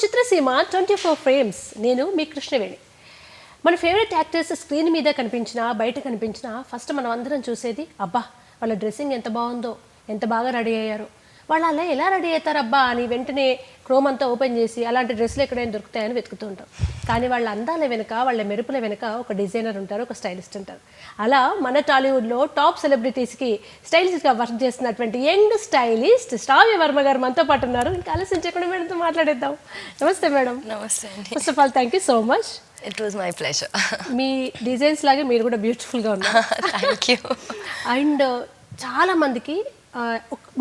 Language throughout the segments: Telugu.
చిత్రసీమ 24 ఫ్రేమ్స్. నేను మీ కృష్ణవేణి. మన ఫేవరెట్ యాక్టర్స్ స్క్రీన్ మీద కనిపించినా బయట కనిపించినా ఫస్ట్ మనం అందరం చూసేది అబ్బా వాళ్ళ డ్రెస్సింగ్ ఎంత బాగుందో, ఎంత బాగా రెడీ అయ్యారు, వాళ్ళు అలా ఎలా రెడీ అవుతారు అబ్బా అని వెంటనే క్రోమ్ అంతా ఓపెన్ చేసి అలాంటి డ్రెస్సులు ఎక్కడైనా దొరుకుతాయని వెతుకుతూ ఉంటాం. కానీ వాళ్ళ అందాల వెనుక, వాళ్ళ మెరుపుల వెనుక ఒక డిజైనర్ ఉంటారు, ఒక స్టైలిస్ట్ ఉంటారు. అలా మన టాలీవుడ్లో టాప్ సెలబ్రిటీస్కి స్టైలిస్ట్గా వర్క్ చేస్తున్నటువంటి యంగ్ స్టైలిస్ట్ శ్రావ్య వర్మ గారు మనతో పాటు ఉన్నారు. ఇంకా ఆలోచించకుండా మేడంతో మాట్లాడేద్దాం. నమస్తే మేడం. నమస్తే అండి. First of all thank you so much. It was my pleasure. Me designs లాగే మీరు కూడా బ్యూటిఫుల్గా ఉన్నారు. Thank you. అండ్ చాలామందికి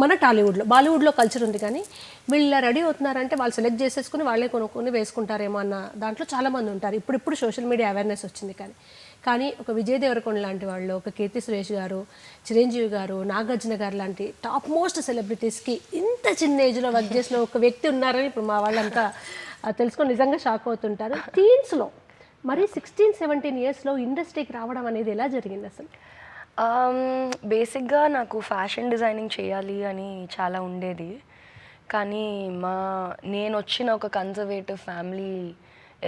మన టాలీవుడ్లో, బాలీవుడ్లో కల్చర్ ఉంది, కానీ వీళ్ళు రెడీ అవుతున్నారంటే వాళ్ళు సెలెక్ట్ చేసేసుకుని వాళ్ళే కొనుక్కొని వేసుకుంటారేమో అన్న దాంట్లో చాలామంది ఉంటారు. ఇప్పుడు సోషల్ మీడియా అవేర్నెస్ వచ్చింది. కానీ ఒక విజయ్ దేవరకొండ లాంటి వాళ్ళు, ఒక కీర్తి సురేష్ గారు, చిరంజీవి గారు, నాగార్జున గారు లాంటి టాప్ మోస్ట్ సెలబ్రిటీస్కి ఇంత చిన్న ఏజ్లో వర్క్ చేసిన ఒక వ్యక్తి ఉన్నారని ఇప్పుడు మా వాళ్ళంతా తెలుసుకొని నిజంగా షాక్ అవుతుంటారు. టీన్స్లో మరి 16-17 ఇయర్స్లో ఇండస్ట్రీకి రావడం అనేది ఎలా జరిగింది అసలు? బేసిక్గా నాకు ఫ్యాషన్ డిజైనింగ్ చేయాలి అని చాలా ఉండేది. కానీ నేను వచ్చిన ఒక కన్జర్వేటివ్ ఫ్యామిలీ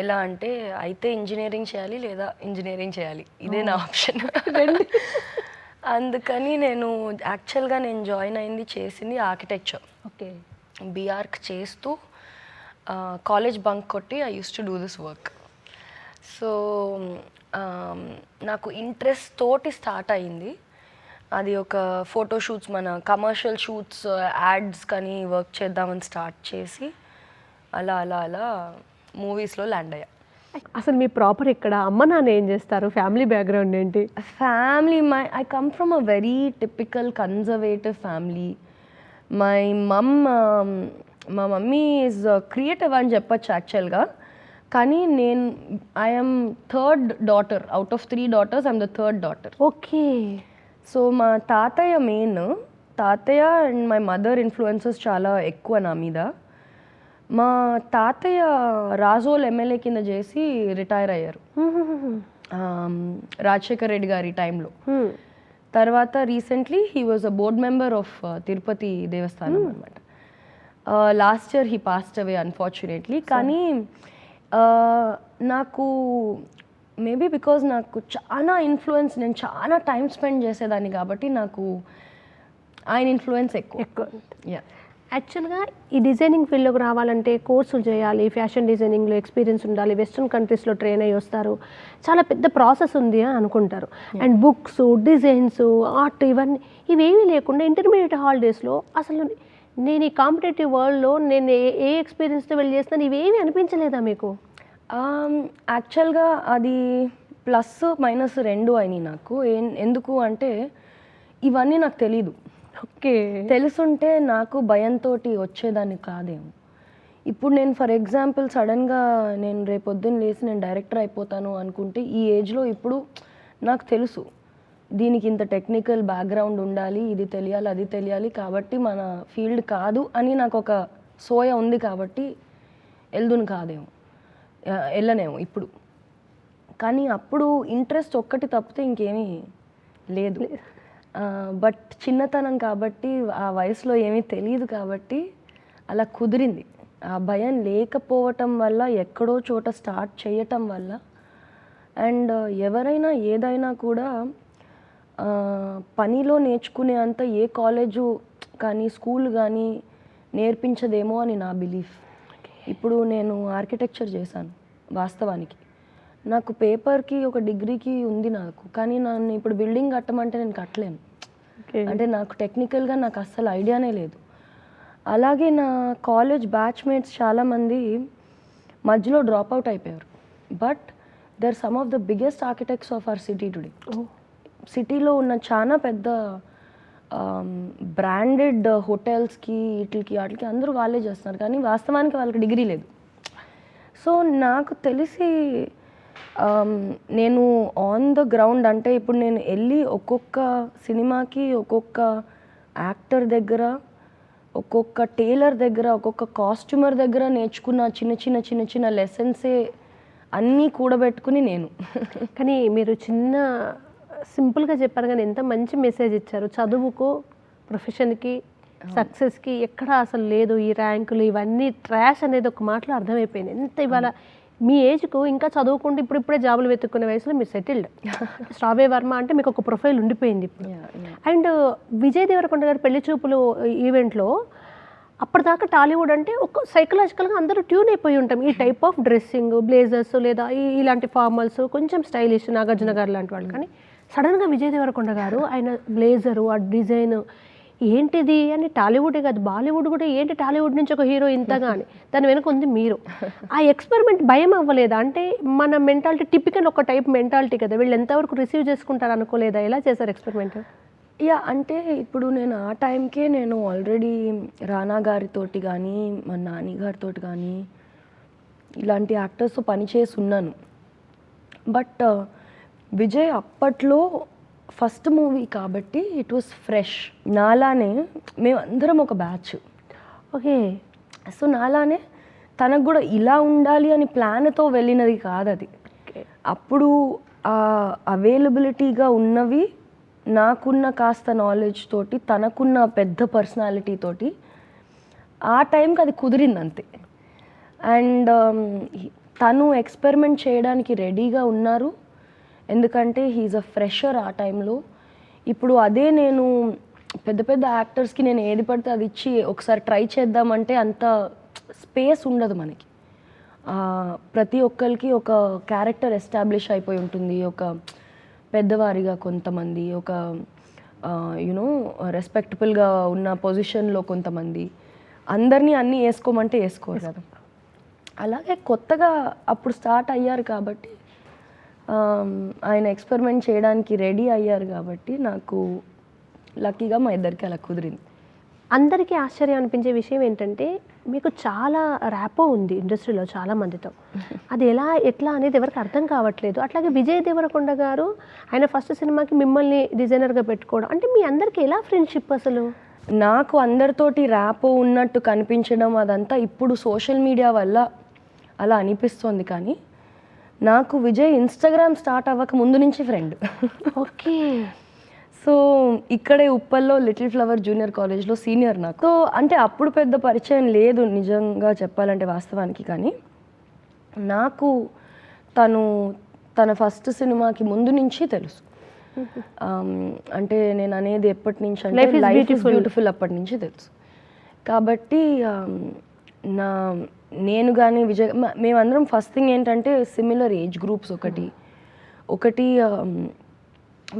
ఎలా అంటే అయితే ఇంజనీరింగ్ చేయాలి లేదా ఇంజనీరింగ్ చేయాలి, ఇదే నా ఆప్షన్. అందుకని నేను జాయిన్ అయింది, చేసింది ఆర్కిటెక్చర్. ఓకే. బీఆర్క్ చేస్తూ కాలేజ్ బంక్ కొట్టి I use to do this work. So నాకు ఇంట్రెస్ట్ తోటి స్టార్ట్ అయింది. అది ఒక ఫోటోషూట్స్, మన కమర్షియల్ షూట్స్, యాడ్స్ కానీ వర్క్ చేద్దామని స్టార్ట్ చేసి అలా అలా అలా మూవీస్లో ల్యాండ్ అయ్యా. అసలు మీ ప్రాపర్ ఇక్కడ అమ్మ నాన్న ఏం చేస్తారు, ఫ్యామిలీ బ్యాక్గ్రౌండ్ ఏంటి? I come from a very typical conservative family. మా మమ్మీ ఈజ్ క్రియేటివ్ అని చెప్పచ్చు యాక్చువల్గా. కానీ I'm third daughter out of 3 daughters. I'm the third daughter. Okay. So మా తాతయ్య అండ్ మై మదర్ ఇన్ఫ్లుయెన్సెస్ చాలా ఎక్కువ నా మీద. మా తాతయ్య రాజోల్ ఎమ్మెల్యే కింద చేసి రిటైర్ అయ్యారు రాజశేఖర్ రెడ్డి గారి టైంలో. తర్వాత recently he was a board member of Tirupati దేవస్థానం అనమాట. Last year he passed away unfortunately. కానీ నాకు మేబీ బికాజ్ నాకు చాలా ఇన్ఫ్లుయెన్స్, నేను చాలా టైం స్పెండ్ చేసేదాన్ని కాబట్టి నాకు ఆయన ఇన్ఫ్లుయెన్స్ ఎక్కువ. యాక్చువల్గా ఈ డిజైనింగ్ ఫీల్డ్లోకి రావాలంటే కోర్సులు చేయాలి, ఫ్యాషన్ డిజైనింగ్లో ఎక్స్పీరియన్స్ ఉండాలి, వెస్ట్రన్ కంట్రీస్లో ట్రైన్ అయ్యి వస్తారు, చాలా పెద్ద ప్రాసెస్ ఉంది అని అనుకుంటారు. అండ్ బుక్స్, డిజైన్స్, ఆర్ట్ ఇవేమీ లేకుండా ఇంటర్మీడియట్ హాలిడేస్లో అసలు నేను ఈ కాంపిటేటివ్ వరల్డ్లో నేను ఏ ఎక్స్పీరియన్స్తో వెళ్ళి చేస్తాను, ఇవేమీ అనిపించలేదా మీకు? యాక్చువల్గా అది ప్లస్ మైనస్ రెండు అయినాయి నాకు. ఎందుకు అంటే ఇవన్నీ నాకు తెలీదు. ఓకే. తెలుసుంటే నాకు భయంతో వచ్చేదాన్ని కాదేమో. ఇప్పుడు నేను ఫర్ ఎగ్జాంపుల్ సడన్గా నేను రేపొద్దున్న లేచి నేను డైరెక్టర్ అయిపోతాను అనుకుంటే ఈ ఏజ్లో ఇప్పుడు నాకు తెలుసు దీనికి ఇంత టెక్నికల్ బ్యాక్గ్రౌండ్ ఉండాలి, ఇది తెలియాలి, అది తెలియాలి, కాబట్టి మన ఫీల్డ్ కాదు అని నాకు ఒక సోయ ఉంది. కాబట్టి వెళ్ళనేమో ఇప్పుడు. కానీ అప్పుడు ఇంట్రెస్ట్ ఒక్కటి తప్పితే ఇంకేమీ లేదు. బట్ చిన్నతనం కాబట్టి ఆ వయసులో ఏమీ తెలియదు కాబట్టి అలా కుదిరింది. ఆ భయం లేకపోవటం వల్ల, ఎక్కడో చోట స్టార్ట్ చేయటం వల్ల. అండ్ ఎవరైనా ఏదైనా కూడా పనిలో నేర్చుకునే అంత ఏ కాలేజు కానీ స్కూల్ కానీ నేర్పించదేమో అని నా బిలీఫ్. ఇప్పుడు నేను ఆర్కిటెక్చర్ చేశాను. వాస్తవానికి నాకు పేపర్కి ఒక డిగ్రీకి ఉంది నాకు, కానీ నన్ను ఇప్పుడు బిల్డింగ్ కట్టమంటే నేను కట్టలేను. అంటే నాకు టెక్నికల్గా నాకు అస్సలు ఐడియానే లేదు. అలాగే నా కాలేజ్ బ్యాచ్మేట్స్ చాలామంది మధ్యలో డ్రాప్ అవుట్ అయిపోయారు. But they are some of the biggest architects of our city today. సిటీలో ఉన్న చాలా పెద్ద బ్రాండెడ్ హోటల్స్కి వాటికి అందరూ వాళ్ళే చేస్తున్నారు, కానీ వాస్తవానికి వాళ్ళకి డిగ్రీ లేదు. సో నాకు తెలిసి నేను ఆన్ ద గ్రౌండ్ అంటే ఇప్పుడు నేను వెళ్ళి ఒక్కొక్క సినిమాకి ఒక్కొక్క యాక్టర్ దగ్గర, ఒక్కొక్క టైలర్ దగ్గర, ఒక్కొక్క కాస్ట్యూమర్ దగ్గర నేర్చుకున్న చిన్న చిన్న లెసన్సే అన్నీ కూడబెట్టుకుని నేను. కానీ మీరు సింపుల్గా చెప్పారు, కానీ ఎంత మంచి మెసేజ్ ఇచ్చారు. చదువుకు, ప్రొఫెషన్కి సక్సెస్కి ఎక్కడ అసలు లేదు, ఈ ర్యాంకులు ఇవన్నీ ట్రాష్ అనేది ఒక మాటలో అర్థమైపోయింది. ఎంత ఇవాళ మీ ఏజ్కు ఇంకా చదువుకుంటూ ఇప్పుడిప్పుడే జాబులు వెతుక్కునే వయసులో మీరు సెటిల్డ్. శ్రావ్య వర్మ అంటే మీకు ఒక ప్రొఫైల్ ఉండిపోయింది ఇప్పుడు. అండ్ విజయ్ దేవరకొండ గారి పెళ్లి చూపులు ఈవెంట్లో అప్పటిదాకా టాలీవుడ్ అంటే ఒక సైకలాజికల్గా అందరూ ట్యూన్ అయిపోయి ఉంటాం. ఈ టైప్ ఆఫ్ డ్రెస్సింగ్, బ్లేజర్స్ లేదా ఇలాంటి ఫార్మల్స్, కొంచెం స్టైలిష్ నాగార్జున గారు లాంటి వాళ్ళు. కానీ సడన్గా విజయ్ దేవరకొండ గారు ఆయన బ్లేజరు, ఆ డిజైన్ ఏంటిది అని టాలీవుడే కాదు బాలీవుడ్ కూడా ఏంటి టాలీవుడ్ నుంచి ఒక హీరో ఇంతగా అని దాని వెనక ఉంది మీరు. ఆ ఎక్స్పెరిమెంట్ భయం అవ్వలేదా? అంటే మన మెంటాలిటీ టిపికల్ ఒక టైప్ మెంటాలిటీ కదా, వీళ్ళు ఎంతవరకు రిసీవ్ చేసుకుంటారు అనుకోలేదా? ఎలా చేశారు ఎక్స్పెరిమెంట్? అంటే ఇప్పుడు నేను ఆ టైంకే నేను ఆల్రెడీ రానా గారితోటి కానీ మా నాని గారితోటి కానీ ఇలాంటి యాక్టర్స్తో పనిచేసి ఉన్నాను. బట్ విజయ్ అప్పట్లో ఫస్ట్ మూవీ కాబట్టి ఇట్ వాస్ ఫ్రెష్. నాలానే మేమందరం ఒక బ్యాచ్. ఓకే. సో నాలానే తనకు కూడా ఇలా ఉండాలి అని ప్లాన్తో వెళ్ళినది కాదు అది. అప్పుడు అవైలబిలిటీగా ఉన్నవి నాకున్న కాస్త నాలెడ్జ్ తోటి, తనకున్న పెద్ద పర్సనాలిటీ తోటి ఆ టైంకి అది కుదిరింది అంతే. అండ్ తను ఎక్స్పెరిమెంట్ చేయడానికి రెడీగా ఉన్నారు, ఎందుకంటే హీఈస్ అ ఫ్రెషర్ ఆ టైంలో. ఇప్పుడు అదే నేను పెద్ద పెద్ద యాక్టర్స్కి నేను ఏది పడితే అది ఇచ్చి ఒకసారి ట్రై చేద్దామంటే అంత స్పేస్ ఉండదు మనకి. ప్రతి ఒక్కరికి ఒక క్యారెక్టర్ ఎస్టాబ్లిష్ అయిపోయి ఉంటుంది, ఒక పెద్దవారిగా కొంతమంది, ఒక యూనో రెస్పెక్టబుల్గా ఉన్న పొజిషన్లో కొంతమంది, అందరినీ అన్నీ వేసుకోమంటే వేసుకోరు కదా. అలాగే కొత్తగా అప్పుడు స్టార్ట్ అయ్యారు కాబట్టి ఆయన ఎక్స్పెరిమెంట్ చేయడానికి రెడీ అయ్యారు కాబట్టి నాకు లక్కీగా మా ఇద్దరికి అలా కుదిరింది. అందరికీ ఆశ్చర్యం అనిపించే విషయం ఏంటంటే మీకు చాలా ర్యాపో ఉంది ఇండస్ట్రీలో చాలా మందితో. అది ఎట్లా అనేది ఎవరికి అర్థం కావట్లేదు. అట్లాగే విజయ్ దేవరకొండ గారు ఆయన ఫస్ట్ సినిమాకి మిమ్మల్ని డిజైనర్గా పెట్టుకోవడం అంటే మీ అందరికీ ఎలా ఫ్రెండ్షిప్ అసలు? నాకు అందరితోటి ర్యాపో ఉన్నట్టు కనిపించడం అదంతా ఇప్పుడు సోషల్ మీడియా వల్ల అలా అనిపిస్తోంది. కానీ నాకు విజయ్ ఇన్స్టాగ్రామ్ స్టార్ట్ అవ్వక ముందు నుంచి ఫ్రెండ్. ఓకే. సో ఇక్కడే ఉప్పల్లో లిటిల్ ఫ్లవర్ జూనియర్ కాలేజ్లో సీనియర్ నాకు. సో అంటే అప్పుడు పెద్ద పరిచయం లేదు నిజంగా చెప్పాలంటే వాస్తవానికి. కానీ నాకు తన ఫస్ట్ సినిమాకి ముందు నుంచి తెలుసు. అంటే నేను అనేది ఎప్పటి నుంచి అంటే లైఫ్ ఇస్ బ్యూటిఫుల్ అప్పటి నుంచి తెలుసు. కాబట్టి నేను కానీ విజయ్ మేమందరం ఫస్ట్ థింగ్ ఏంటంటే సిమిలర్ ఏజ్ గ్రూప్స్. ఒకటి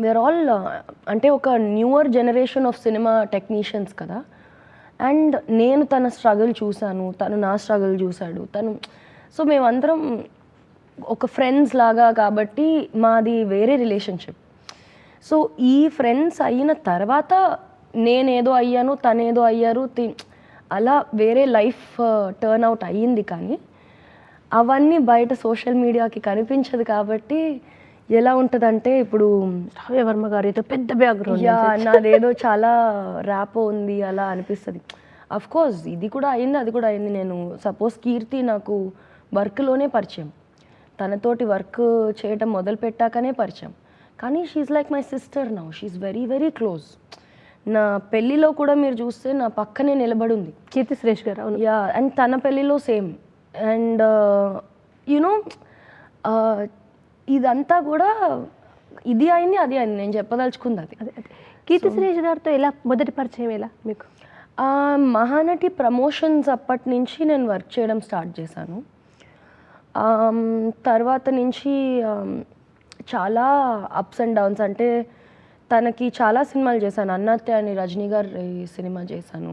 వేర్ ఆల్ అంటే ఒక newer generation of cinema technicians కదా. అండ్ నేను తన స్ట్రగుల్ చూశాను, తను నా స్ట్రగుల్ చూశాడు. సో మేమందరం ఒక ఫ్రెండ్స్ లాగా కాబట్టి మాది వేరే రిలేషన్షిప్. సో ఈ ఫ్రెండ్స్ అయిన తర్వాత నేనేదో అయ్యాను, తనేదో అయ్యారు, అలా వేరే లైఫ్ టర్న్ అవుట్ అయ్యింది. కానీ అవన్నీ బయట సోషల్ మీడియాకి కనిపించదు కాబట్టి ఎలా ఉంటుందంటే ఇప్పుడు శ్రావ్య వర్మ గారితో పెద్ద బ్యాక్గ్రౌండ్, నాదేదో చాలా ర్యాపో ఉంది అలా అనిపిస్తుంది. అఫ్ కోర్స్ ఇది కూడా అయింది, అది కూడా అయింది. నేను సపోజ్ కీర్తి నాకు వర్క్లోనే పరిచయం, తనతోటి వర్క్ చేయటం మొదలు పెట్టాకనే పరిచయం. కానీ she's like my sister now, she's very very close. నా పెళ్ళిలో కూడా మీరు చూస్తే నా పక్కనే నిలబడి ఉంది కీర్తి సురేష్ గారు. అండ్ తన పెళ్ళిలో సేమ్. అండ్ యూనో ఇదంతా కూడా ఇది అయింది, అది అయింది. నేను చెప్పదలుచుకుంది అది. కీర్తి సురేష్ గారితో ఎలా మొదటి పరిచయం ఎలా మీకు? మహానటి ప్రమోషన్స్ అప్పటి నుంచి నేను వర్క్ చేయడం స్టార్ట్ చేశాను. తర్వాత నుంచి చాలా అప్స్ అండ్ డౌన్స్. అంటే తనకి చాలా సినిమాలు చేశాను. అన్నత్య అని రజనీ గారి సినిమా చేశాను,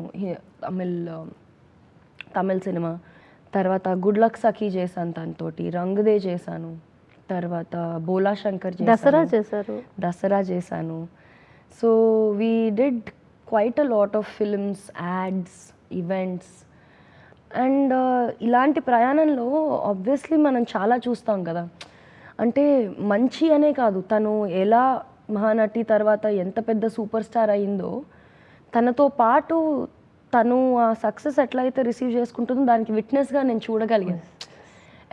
తమిళ్ సినిమా. తర్వాత గుడ్ లక్ సఖీ చేశాను తనతోటి, రంగుదే చేశాను. తర్వాత బోలా శంకర్ దసరా చేశాను. So we did quite a lot of films, ads, events. And ఇలాంటి ప్రయాణంలో ఆబ్వియస్లీ మనం చాలా చూస్తాం కదా. అంటే మంచి అనే కాదు, తను ఎలా మహానటి తర్వాత ఎంత పెద్ద సూపర్ స్టార్ అయిందో, తనతో పాటు తను ఆ సక్సెస్ ఎట్లయితే రిసీవ్ చేసుకుంటుందో దానికి విట్నెస్గా నేను చూడగలిగాను.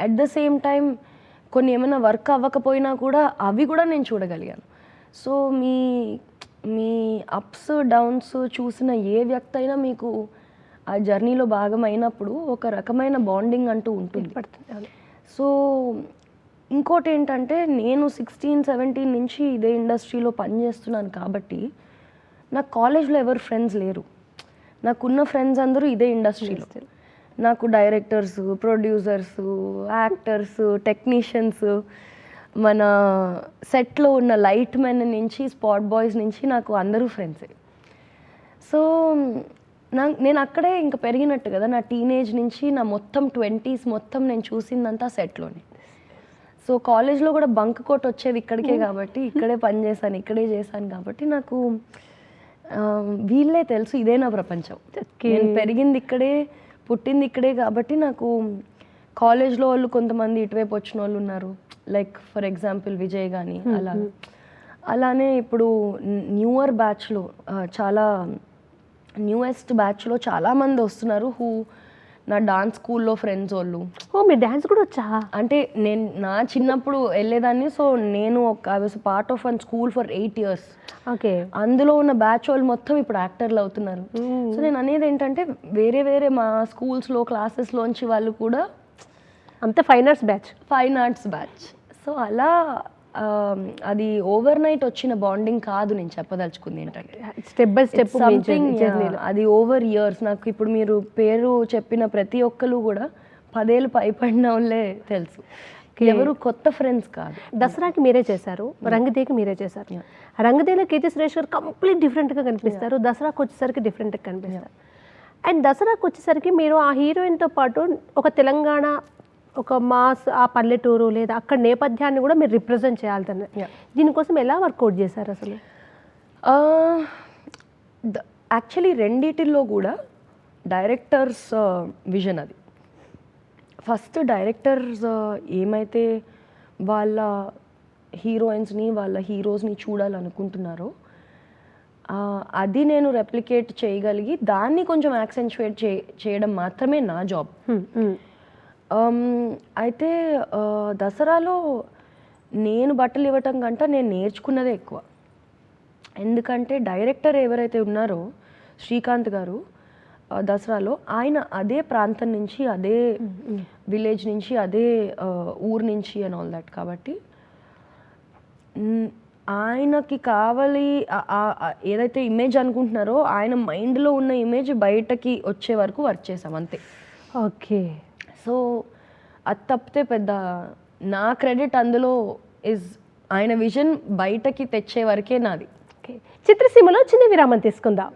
అట్ ద సేమ్ టైం కొన్ని ఏమైనా వర్క్ అవ్వకపోయినా కూడా అవి కూడా నేను చూడగలిగాను. సో మీ అప్స్ డౌన్స్ చూసిన ఏ వ్యక్తి అయినా మీకు ఆ జర్నీలో భాగమైనప్పుడు ఒక రకమైన బాండింగ్ అంటూ ఉంటుంది. పడుతుంది. సో ఇంకోటి ఏంటంటే నేను 16-17 నుంచి ఇదే ఇండస్ట్రీలో పనిచేస్తున్నాను కాబట్టి నాకు కాలేజ్లో ఎవరు ఫ్రెండ్స్ లేరు. నాకున్న ఫ్రెండ్స్ అందరూ ఇదే ఇండస్ట్రీలో. నాకు డైరెక్టర్స్, ప్రొడ్యూసర్స్, యాక్టర్స్, టెక్నీషియన్స్, మన సెట్లో ఉన్న లైట్ మెన్ నుంచి స్పాట్ బాయ్స్ నుంచి నాకు అందరూ ఫ్రెండ్సే. సో నేను అక్కడే ఇంకా పెరిగినట్టు కదా, నా టీనేజ్ నుంచి నా మొత్తం 20s మొత్తం నేను చూసిందంతా సెట్లోనే. సో కాలేజ్లో కూడా బంక్ కొట్టి వచ్చేది ఇక్కడికే కాబట్టి ఇక్కడే పని చేశాను, ఇక్కడే చేశాను కాబట్టి నాకు వీళ్ళే తెలుసు, ఇదే నా ప్రపంచం. నేను పెరిగింది ఇక్కడే, పుట్టింది ఇక్కడే కాబట్టి నాకు కాలేజ్లో వాళ్ళు కొంతమంది ఇటువైపు వచ్చిన వాళ్ళు ఉన్నారు. లైక్ ఫర్ ఎగ్జాంపుల్ విజయ్ కానీ అలానే ఇప్పుడు న్యూయర్ బ్యాచ్లో చాలా న్యూయెస్ట్ బ్యాచ్లో చాలామంది వస్తున్నారు హూ నా డాన్స్ స్కూల్లో ఫ్రెండ్స్ వాళ్ళు. ఓ మీ డాన్స్ కూడా వచ్చా? అంటే నేను నా చిన్నప్పుడు వెళ్ళేదాన్ని. సో నేను I was part of one school for 8 years. Okay. అందులో ఉన్న బ్యాచ్ వాళ్ళు మొత్తం ఇప్పుడు యాక్టర్లు అవుతున్నారు. సో నేను అనేది ఏంటంటే వేరే వేరే మా స్కూల్స్లో క్లాసెస్లోంచి వాళ్ళు కూడా అంత ఫైన్ ఆర్ట్స్ బ్యాచ్. సో అలా అది ఓవర్ నైట్ వచ్చిన బాండింగ్ కాదు నేను చెప్పదలుచుకుంది ఏంటంటే స్టెప్ బై స్టెప్ సంథింగ్, అది ఓవర్ ఇయర్స్. నాకు ఇప్పుడు మీరు పేరు చెప్పిన ప్రతి ఒక్కరు కూడా 10 ఏళ్ళు పైపడిన వాళ్ళే తెలుసు, ఎవరు కొత్త ఫ్రెండ్స్ కాదు. దసరాకి మీరే చేశారు, రంగదేకి మీరే చేశారు. రంగదేలో కీర్తి సురేష్ గారు కంప్లీట్ డిఫరెంట్గా కనిపిస్తారు, దసరాకి వచ్చేసరికి డిఫరెంట్గా కనిపిస్తారు. అండ్ దసరాకి వచ్చేసరికి మీరు ఆ హీరోయిన్తో పాటు ఒక తెలంగాణ, ఒక మాస్, ఆ పల్లెటూరు లేదా అక్కడ నేపథ్యాన్ని కూడా మీరు రిప్రజెంట్ చేయాలి. దీనికోసం ఎలా వర్కౌట్ చేశారు అసలు? యాక్చువల్లీ రెండిటిల్లో కూడా డైరెక్టర్స్ విజన్ అది. ఫస్ట్ డైరెక్టర్స్ ఏమైతే వాళ్ళ హీరోయిన్స్ని, వాళ్ళ హీరోస్ని చూడాలనుకుంటున్నారో అది నేను రెప్లికేట్ చేయగలిగి దాన్ని కొంచెం యాక్సెంచువేట్ చేయడం మాత్రమే నా జాబ్. అయితే దసరాలో నేను బట్టలు ఇవ్వటం కంటే నేను నేర్చుకున్నదే ఎక్కువ. ఎందుకంటే డైరెక్టర్ ఎవరైతే ఉన్నారో శ్రీకాంత్ గారు దసరాలో, ఆయన అదే ప్రాంతం నుంచి, అదే విలేజ్ నుంచి, అదే ఊరు నుంచి అండ్ ఆల్ దట్. కాబట్టి ఆయనకి కావాలి ఏదైతే ఇమేజ్ అనుకుంటున్నారో ఆయన మైండ్లో ఉన్న ఇమేజ్ బయటకి వచ్చే వరకు వర్క్ చేసాం అంతే. ఓకే. సో అది తప్పితే పెద్ద నా క్రెడిట్ అందులో ఇస్ ఆయన విజన్ బయటకి తెచ్చే వరకే నాది. ఓకే. చిత్రసీమలో చిన్న విరామం తీసుకుందాం.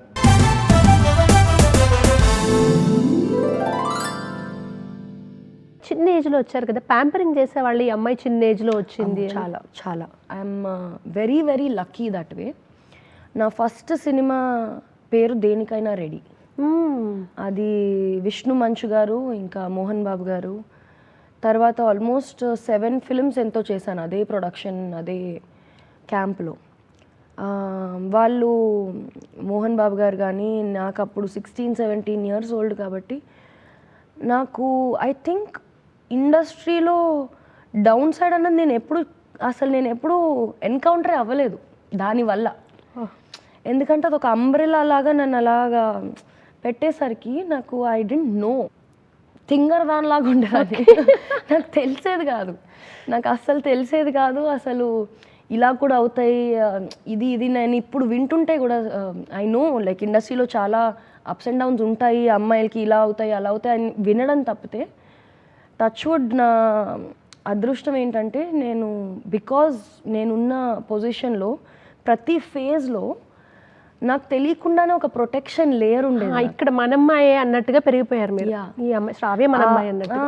చిన్న ఏజ్లో వచ్చారు కదా, ప్యాంపరింగ్ చేసేవాళ్ళు, ఈ అమ్మాయి చిన్న ఏజ్లో వచ్చింది. చాలా చాలా I'm very very lucky that way. నా ఫస్ట్ సినిమా పేరు దేనికైనా రెడీ. అది విష్ణు మంచు గారు ఇంకా మోహన్ బాబు గారు. తర్వాత ఆల్మోస్ట్ 7 films ఎంతో చేశాను అదే ప్రొడక్షన్, అదే క్యాంప్లో. వాళ్ళు మోహన్ బాబు గారు కానీ నాకు అప్పుడు 16-17 years old కాబట్టి నాకు ఐ థింక్ ఇండస్ట్రీలో డౌన్ సైడ్ అన్నది నేను ఎప్పుడు ఎన్కౌంటరే అవ్వలేదు దానివల్ల. ఎందుకంటే అదొక అంబ్రెలా లాగా నన్ను అలాగా పెట్టేసరికి నాకు ఐ డెంట్ నో, థింగర్ దానిలాగా ఉండేది. నాకు తెలిసేది కాదు, నాకు అస్సలు తెలిసేది కాదు అసలు ఇలా కూడా అవుతాయి. ఇది నేను ఇప్పుడు వింటుంటే కూడా ఐ నో లైక్ ఇండస్ట్రీలో చాలా అప్స్ అండ్ డౌన్స్ ఉంటాయి, అమ్మాయిలకి ఇలా అవుతాయి అలా అవుతాయి అని వినడం తప్పితే, టచ్వుడ్ నా అదృష్టం ఏంటంటే బికాజ్ నేనున్న పొజిషన్లో ప్రతి ఫేజ్లో నాకు తెలియకుండానే ఒక ప్రొటెక్షన్ లేయర్ ఉండేది. ఇక్కడ మనమ్మాయే అన్నట్టుగా పెరిగిపోయారు మీరు. ఈ అమ్మాయి శ్రావ్య మనమ్మాయి అన్నట్టు.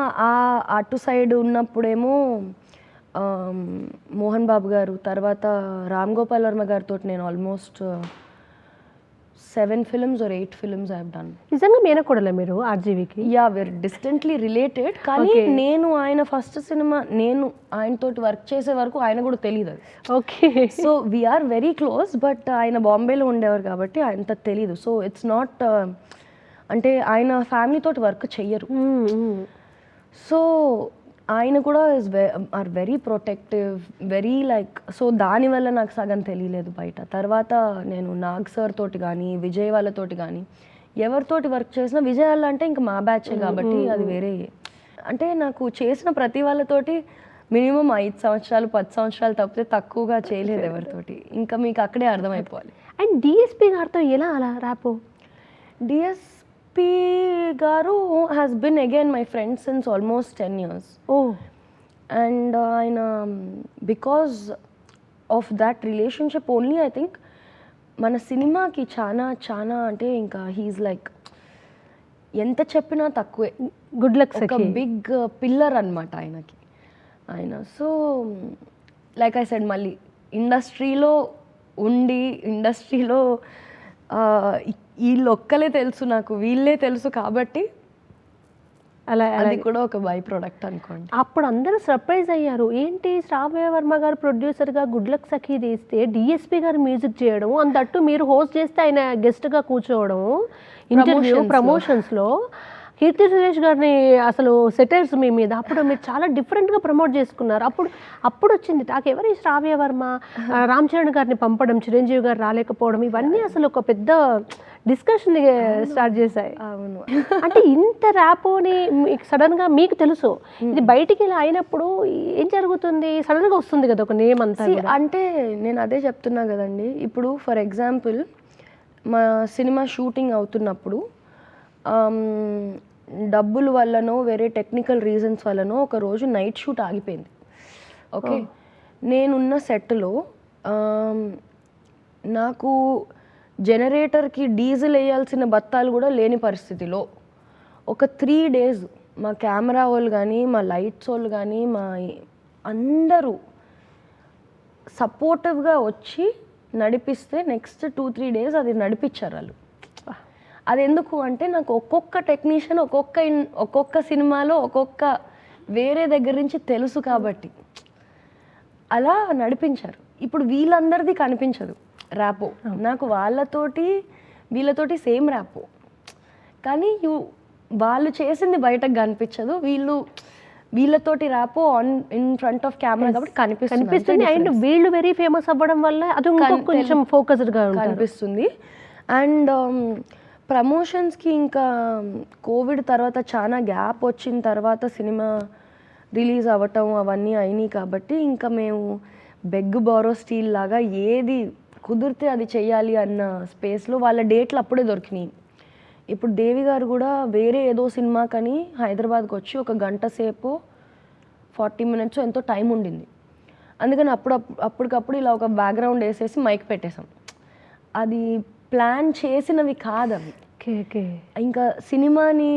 అటు సైడ్ ఉన్నప్పుడేమో మోహన్ బాబు గారు, తర్వాత రామ్ గోపాల్ వర్మ గారితో నేను almost 7 films or 8 films I have done. నిజంగా మేనకోడలే మీరు ఆర్జీవికి? Yeah, very distantly related. కానీ నేను ఆయన ఫస్ట్ సినిమా నేను ఆయనతోటి వర్క్ చేసే వరకు ఆయన కూడా తెలియదు అది. Okay. So we're very close, but ఆయన బాంబేలో ఉండేవారు కాబట్టి ఆయనంత తెలీదు. సో ఇట్స్ నాట్ అంటే ఆయన ఫ్యామిలీతోటి వర్క్ చెయ్యరు. సో ఆయన కూడా are very protective, very like, so దానివల్ల నాకు సగం తెలియలేదు బయట. తర్వాత నేను నాగ్ సార్ తోటి కానీ విజయ్ వాళ్ళతోటి కానీ ఎవరితోటి వర్క్ చేసినా, విజయ్ వాళ్ళ అంటే ఇంకా మా బ్యాచే కాబట్టి అది వేరే. అంటే నాకు చేసిన ప్రతి వాళ్ళతోటి మినిమం 5 సంవత్సరాలు 10 సంవత్సరాలు తప్పితే తక్కువగా చేయలేదు ఎవరితోటి. ఇంకా మీకు అక్కడే అర్థమైపోవాలి. అండ్ డిఎస్పి గారితో ఎలా అలా ర్యాపో? డిఎస్పి గారు has been again my friend since almost 10 years. Oh. And ఆయన because of that relationship only I think మన సినిమాకి చాలా చాలా అంటే ఇంకా హీఈస్ లైక్ ఎంత చెప్పినా తక్కువే. గుడ్ లక్ ఒక బిగ్ పిల్లర్ అనమాట ఆయనకి ఆయన. సో లైక్ ఐ సెడ్, మళ్ళీ ఇండస్ట్రీలో ఉండి ఇండస్ట్రీలో వీళ్ళు ఒక్కలే తెలుసు నాకు, వీళ్ళే తెలుసు కాబట్టి అలా అది కూడా ఒక బై ప్రోడక్ట్ అనుకోండి. అప్పుడు అందరూ సర్ప్రైజ్ అయ్యారు, ఏంటి శ్రావ్య వర్మ గారు ప్రొడ్యూసర్గా గుడ్ లక్ సఖీ తీస్తే డిఎస్పి గారు మ్యూజిక్ చేయడం, అంతట్టు మీరు హోస్ట్ చేస్తే ఆయన గెస్ట్గా కూర్చోవడం, ఇంటర్వ్యూ ప్రమోషన్స్లో కీర్తి సురేష్ గారిని అసలు సెటైర్స్ మీ మీద, అప్పుడు మీరు చాలా డిఫరెంట్గా ప్రమోట్ చేసుకున్నారు. అప్పుడు వచ్చింది టాక్, ఎవరి శ్రావ్య వర్మ రామ్ చరణ్ గారిని పంపడం, చిరంజీవి గారు రాలేకపోవడం, ఇవన్నీ అసలు ఒక పెద్ద డిస్కషన్ స్టార్ట్ చేశాయి. అవును. అంటే ఇంత ర్యాపోని సడన్గా మీకు తెలుసు, ఇది బయటికి ఇలా అయినప్పుడు ఏం జరుగుతుంది? సడన్గా వస్తుంది కదా ఒక నేమ్ అంతా. అంటే నేను అదే చెప్తున్నా కదండి, ఇప్పుడు ఫర్ ఎగ్జాంపుల్ మా సినిమా షూటింగ్ అవుతున్నప్పుడు డబ్బుల వల్లనో వేరే టెక్నికల్ రీజన్స్ వల్లనో ఒక రోజు నైట్ షూట్ ఆగిపోయింది. ఓకే, నేనున్న సెట్లో నాకు జనరేటర్కి డీజిల్ వేయాల్సిన బత్తాలు కూడా లేని పరిస్థితిలో ఒక 3 days మా కెమెరా వాళ్ళు కానీ, మా లైట్స్ వాళ్ళు కానీ, మా అందరూ సపోర్టివ్గా వచ్చి నడిపిస్తే నెక్స్ట్ 2-3 days అది నడిపించారు వాళ్ళు. అది ఎందుకు అంటే నాకు ఒక్కొక్క టెక్నీషియన్ ఒక్కొక్క సినిమాలో ఒక్కొక్క వేరే దగ్గర నుంచి తెలుసు కాబట్టి అలా నడిపించారు. ఇప్పుడు వీళ్ళందరిది కనిపించదు ర్యాపో, నాకు వీళ్ళతోటి సేమ్ ర్యాపో, కానీ వాళ్ళు చేసింది బయటకు కనిపించదు, వీళ్ళతోటి rapport in front of camera కాబట్టి కనిపిస్తుంది. అండ్ వీళ్ళు వెరీ ఫేమస్ అవ్వడం వల్ల అది కొంచెం ఫోకస్డ్గా కనిపిస్తుంది. అండ్ ప్రమోషన్స్కి ఇంకా కోవిడ్ తర్వాత చాలా గ్యాప్ వచ్చిన తర్వాత సినిమా రిలీజ్ అవ్వటం అవన్నీ అయినాయి కాబట్టి ఇంకా మేము బెగ్ బారో స్టీల్ లాగా ఏది కుదిరితే అది చెయ్యాలి అన్న స్పేస్లో వాళ్ళ డేట్లు అప్పుడే దొరికినాయి. ఇప్పుడు దేవి గారు కూడా వేరే ఏదో సినిమాకని హైదరాబాద్కి వచ్చి ఒక గంట సేపు 40 minutes ఎంతో టైం ఉండింది. అందుకని అప్పటికప్పుడు ఇలా ఒక బ్యాక్గ్రౌండ్ వేసేసి మైక్ పెట్టేసాం. అది ప్లాన్ చేసినవి కాదు అవి. ఇంకా సినిమాని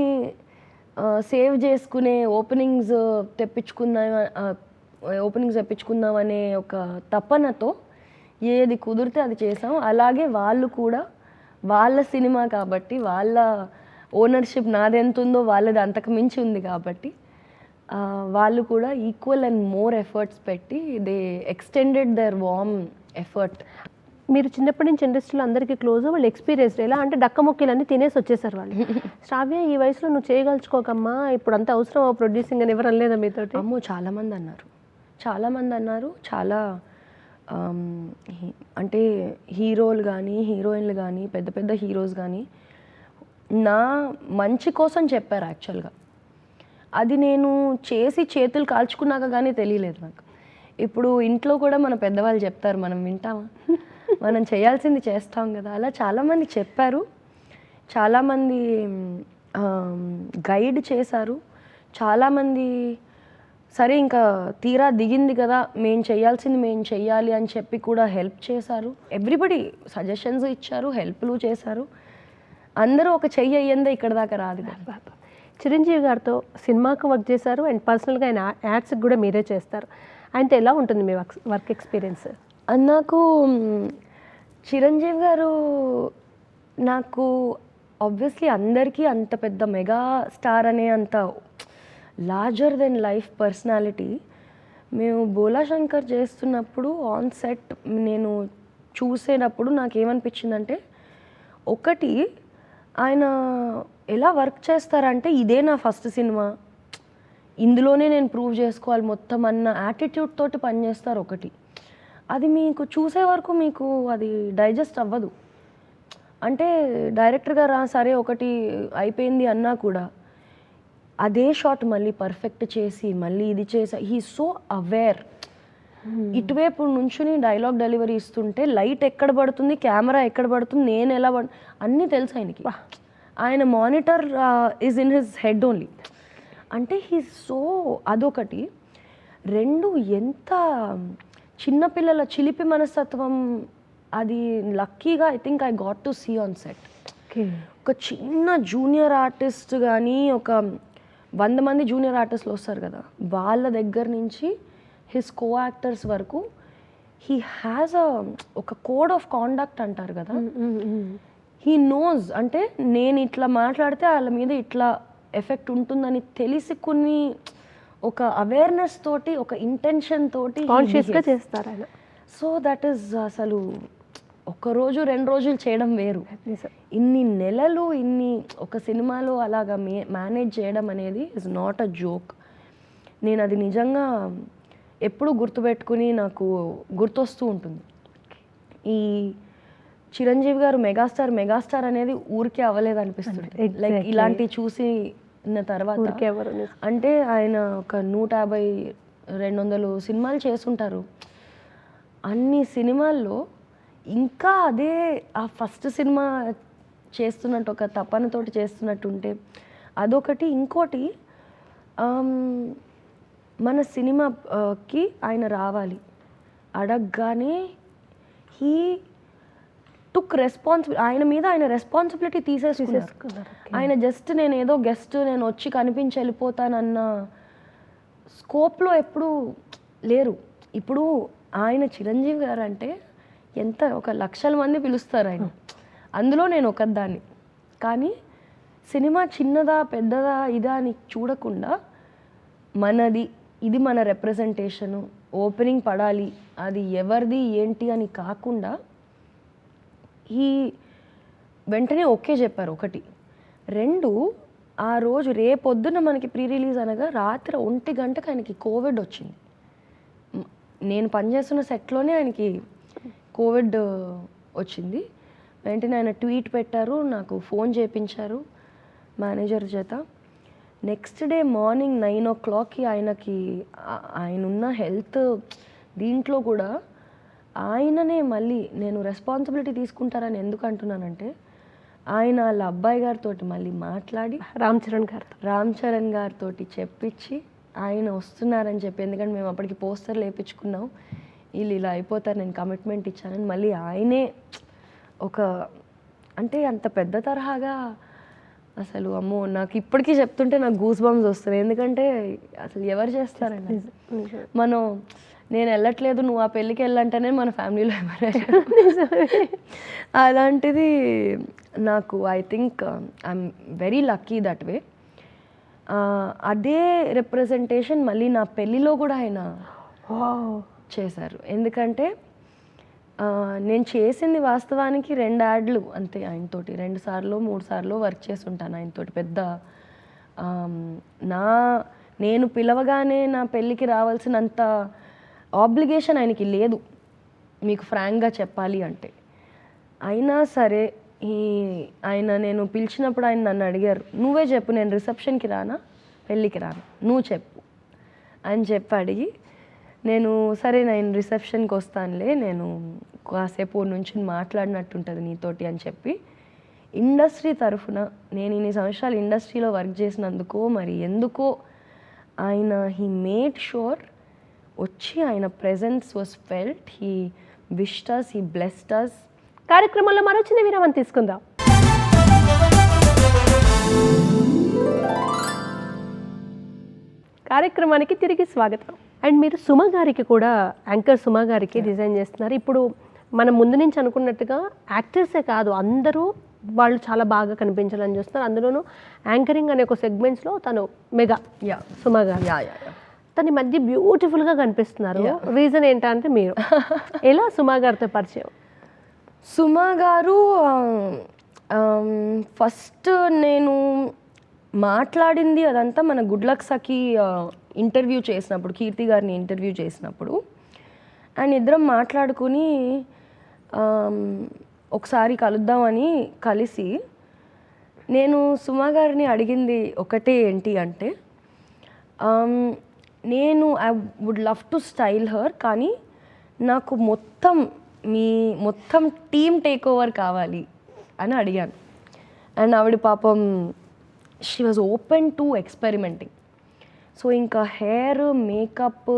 సేవ్ చేసుకునే ఓపెనింగ్స్ తెప్పించుకుందాం అనే ఒక తపనతో ఏది కుదిరితే అది చేసాం. అలాగే వాళ్ళు కూడా వాళ్ళ సినిమా కాబట్టి, వాళ్ళ ఓనర్షిప్ నాది ఎంత ఉందో వాళ్ళది అంతకు మించి ఉంది కాబట్టి వాళ్ళు కూడా ఈక్వల్ అండ్ మోర్ ఎఫర్ట్స్ పెట్టి they extended their warm effort. మీరు చిన్నప్పటి నుంచి ఇండస్ట్రీలో అందరికీ క్లోజ్, వాళ్ళు ఎక్స్పీరియన్స్డ్. ఎలా అంటే డక్కముక్కీలన్నీ తినేసి వచ్చేసారు వాళ్ళు. శ్రావ్య ఈ వయసులో నువ్వు చేయగలుచుకోకమ్మా, ఇప్పుడు అంత అవసరం ప్రొడ్యూసింగ్ అని ఎవరు అనలేదా మీతో? అమ్మో చాలామంది అన్నారు. చాలా అంటే హీరోలు కానీ హీరోయిన్లు కానీ పెద్ద పెద్ద హీరోస్ కానీ నా మంచి కోసం చెప్పారు యాక్చువల్గా. అది నేను చేతులు కాల్చుకున్నాక కానీ తెలియలేదు నాకు. ఇప్పుడు ఇంట్లో కూడా మన పెద్దవాళ్ళు చెప్తారు, మనం వింటామా? మనం చేయాల్సింది చేస్తాం కదా. అలా చాలామంది చెప్పారు, చాలామంది గైడ్ చేశారు, చాలామంది సరే ఇంకా తీరా దిగింది కదా మేము చేయాల్సింది మేము చెయ్యాలి అని చెప్పి కూడా హెల్ప్ చేశారు. ఎవ్రీబడి సజెషన్స్ ఇచ్చారు, హెల్ప్లు చేశారు. అందరూ ఒక చెయ్యి అయ్యిందే ఇక్కడ దాకా రాదు కదా. చిరంజీవి గారితో సినిమాకు వర్క్ చేశారు అండ్ పర్సనల్గా ఆయన యాడ్స్కి కూడా మీరే చేస్తారు. ఆయనతో ఎలా ఉంటుంది మీ వర్క్ ఎక్స్పీరియన్స్? నాకు చిరంజీవి గారు నాకు ఆబ్వియస్లీ అందరికీ అంత పెద్ద మెగా స్టార్ అనే అంత లార్జర్ దెన్ లైఫ్ పర్సనాలిటీ. మేము బోలా శంకర్ చేస్తున్నప్పుడు ఆన్ సెట్ నేను చూసేటప్పుడు నాకేమనిపించిందంటే, ఒకటి ఆయన ఎలా వర్క్ చేస్తారంటే ఇదే నా ఫస్ట్ సినిమా, ఇందులోనే నేను ప్రూవ్ చేసుకోవాలి మొత్తం అన్న యాటిట్యూడ్ తోటి పనిచేస్తారు ఒకటి. అది మీకు చూసే వరకు మీకు అది డైజెస్ట్ అవ్వదు. అంటే డైరెక్టర్ గారు సరే ఒకటి అయిపోయింది అన్నా కూడా అదే షాట్ మళ్ళీ పర్ఫెక్ట్ చేసి మళ్ళీ ఇది చేసి హీ సో అవేర్. ఇటువైపు నుంచుని డైలాగ్ డెలివరీ ఇస్తుంటే లైట్ ఎక్కడ పడుతుంది, కెమెరా ఎక్కడ పడుతుంది, నేను ఎలా అన్నీ తెలుసు ఆయనకి. ఆయన monitor is in his head only. అంటే హీ సో అదొకటి. రెండు ఎంత చిన్నపిల్లల చిలిపి మనస్తత్వం, అది లక్కీగా I think I got to see on set. ఒక చిన్న జూనియర్ ఆర్టిస్ట్ కానీ ఒక 100 మంది జూనియర్ ఆర్టిస్టులు వస్తారు కదా, వాళ్ళ దగ్గర నుంచి హిస్ కో యాక్టర్స్ వరకు హీ హ్యాస్ ఒక కోడ్ ఆఫ్ కాండక్ట్ అంటారు కదా. హీ నోస్, అంటే నేను ఇట్లా మాట్లాడితే వాళ్ళ మీద ఇట్లా ఎఫెక్ట్ ఉంటుందని తెలిసి కొన్ని ఒక అవేర్నెస్ తోటి ఒక ఇంటెన్షన్ తోటి కాన్షియస్గా చేస్తారు ఆయన. సో దట్ ఈస్ అసలు ఒకరోజు 2 రోజులు చేయడం వేరు, ఇన్ని నెలలు ఇన్ని ఒక సినిమాలో అలాగా మేనేజ్ చేయడం అనేది ఇస్ నాట్ అ జోక్. నేను అది నిజంగా ఎప్పుడు గుర్తుపెట్టుకుని నాకు గుర్తొస్తూ ఉంటుంది. ఈ చిరంజీవి గారు మెగాస్టార్ అనేది ఊరికే అవ్వలేదు అనిపిస్తుంది. లైక్ ఇలాంటి చూసిన తర్వాత అంటే ఆయన ఒక 150-200 సినిమాలు చేస్తుంటారు. అన్ని సినిమాల్లో ఇంకా అదే ఆ ఫస్ట్ సినిమా చేస్తున్నట్టు ఒక తపనతోటి చేస్తున్నట్టు ఉంటే అదొకటి. ఇంకోటి మన సినిమాకి ఆయన రావాలి అడగగానే హీ టుక్ ఆయన మీద ఆయన రెస్పాన్సిబిలిటీ తీసేసుకున్నారు. ఆయన జస్ట్ నేను ఏదో గెస్ట్, నేను వచ్చి కనిపించి వెళ్ళిపోతానన్న స్కోప్లో ఎప్పుడు లేరు. ఇప్పుడు ఆయన చిరంజీవి గారు అంటే ఎంత ఒక 1,00,000 మంది పిలుస్తారు ఆయన, అందులో నేను ఒకదాన్ని. కానీ సినిమా చిన్నదా పెద్దదా ఇదా అని చూడకుండా మనది, ఇది మన రిప్రజెంటేషను, ఓపెనింగ్ పడాలి, అది ఎవరిది ఏంటి అని కాకుండా ఈ వెంటనే ఓకే చెప్పారు ఒకటి. 2 ఆ రోజు రేపొద్దున మనకి ప్రీ రిలీజ్ అనగా రాత్రి 1 గంటకు ఆయనకి కోవిడ్ వచ్చింది. నేను పనిచేస్తున్న సెట్లోనే ఆయనకి కోవిడ్ వచ్చింది. వెంటనే ఆయన ట్వీట్ పెట్టారు, నాకు ఫోన్ చేయించారు మేనేజర్ చేత. నెక్స్ట్ డే మార్నింగ్ 9 o'clockకి ఆయనున్న హెల్త్ దీంట్లో కూడా ఆయననే మళ్ళీ నేను రెస్పాన్సిబిలిటీ తీసుకుంటారని ఎందుకు అంటున్నానంటే ఆయన వాళ్ళ అబ్బాయి గారితో మళ్ళీ మాట్లాడి రామ్ చరణ్ గారితో చెప్పించి ఆయన వస్తున్నారని చెప్పి, ఎందుకంటే మేము అప్పటికి పోస్టర్లు వేయించుకున్నాం, వీళ్ళు ఇలా అయిపోతారు, నేను కమిట్మెంట్ ఇచ్చానని మళ్ళీ ఆయనే ఒక అంటే అంత పెద్ద తరహాగా అసలు అమ్మో నాకు ఇప్పటికీ చెప్తుంటే నాకు గూస్ బంప్స్ వస్తున్నాయి. ఎందుకంటే అసలు ఎవరు చేస్తారండి, మనం నేను వెళ్ళట్లేదు నువ్వు ఆ పెళ్ళికి వెళ్ళంటేనే మన ఫ్యామిలీలో ఎవరైనా అలాంటిది నాకు I think I'm very lucky that way. అదే రిప్రజెంటేషన్ మళ్ళీ నా పెళ్ళిలో కూడా ఆయన చేశారు. ఎందుకంటే నేను చేసింది వాస్తవానికి 2 యాడ్లు అంతే ఆయనతోటి, 2 సార్లు 3 సార్లు వర్క్ చేసి ఉంటాను ఆయనతోటి. పెద్ద నేను పిలవగానే నా పెళ్ళికి రావాల్సినంత ఆబ్లిగేషన్ ఆయనకి లేదు, మీకు ఫ్రాంక్గా చెప్పాలి అంటే. అయినా సరే ఆయన నేను పిలిచినప్పుడు ఆయన నన్ను అడిగారు, నువ్వే చెప్పు నేను రిసెప్షన్కి రానా పెళ్ళికి రానా నువ్వు చెప్పు అని చెప్పి అడిగి, నేను సరే నేను రిసెప్షన్కి వస్తానులే, నేను కాసేపు నుంచి మాట్లాడినట్టుంటుంది నీతోటి అని చెప్పి ఇండస్ట్రీ తరఫున నేను ఇన్ని సంవత్సరాలు ఇండస్ట్రీలో వర్క్ చేసినందుకో మరి ఎందుకో ఆయన హీ మేడ్ షూర్ వచ్చి ఆయన presence was felt, he wished us, he blessed us. కార్యక్రమంలో మరో చిన్న విరామం తీసుకుందాం. కార్యక్రమానికి తిరిగి స్వాగతం. అండ్ మీరు సుమ గారికి కూడా, యాంకర్ సుమ గారికి డిజైన్ చేస్తున్నారు. ఇప్పుడు మనం ముందు నుంచి అనుకున్నట్టుగా యాక్టర్సే కాదు అందరూ వాళ్ళు చాలా బాగా కనిపించాలని చూస్తున్నారు. అందులోనూ యాంకరింగ్ అనే ఒక సెగ్మెంట్స్లో తను మెగా సుమ గారు తన మధ్య బ్యూటిఫుల్గా కనిపిస్తున్నారు. రీజన్ ఏంటంటే మీరు ఎలా సుమ గారితో పరిచయం? సుమ గారు ఫస్ట్ నేను మాట్లాడింది అదంతా మన గుడ్ లక్ సఖీ ఇంటర్వ్యూ చేసినప్పుడు, కీర్తి గారిని ఇంటర్వ్యూ చేసినప్పుడు అండ్ ఇద్దరం మాట్లాడుకుని ఒకసారి కలుద్దామని కలిసి నేను సుమా గారిని అడిగింది ఒకటే ఏంటి అంటే నేను I would love to style her, కానీ నాకు మొత్తం టీమ్ టేక్ ఓవర్ కావాలి అని అడిగాను. అండ్ ఆవిడ పాపం she was open to experimenting. So ఇంకా hair, makeup,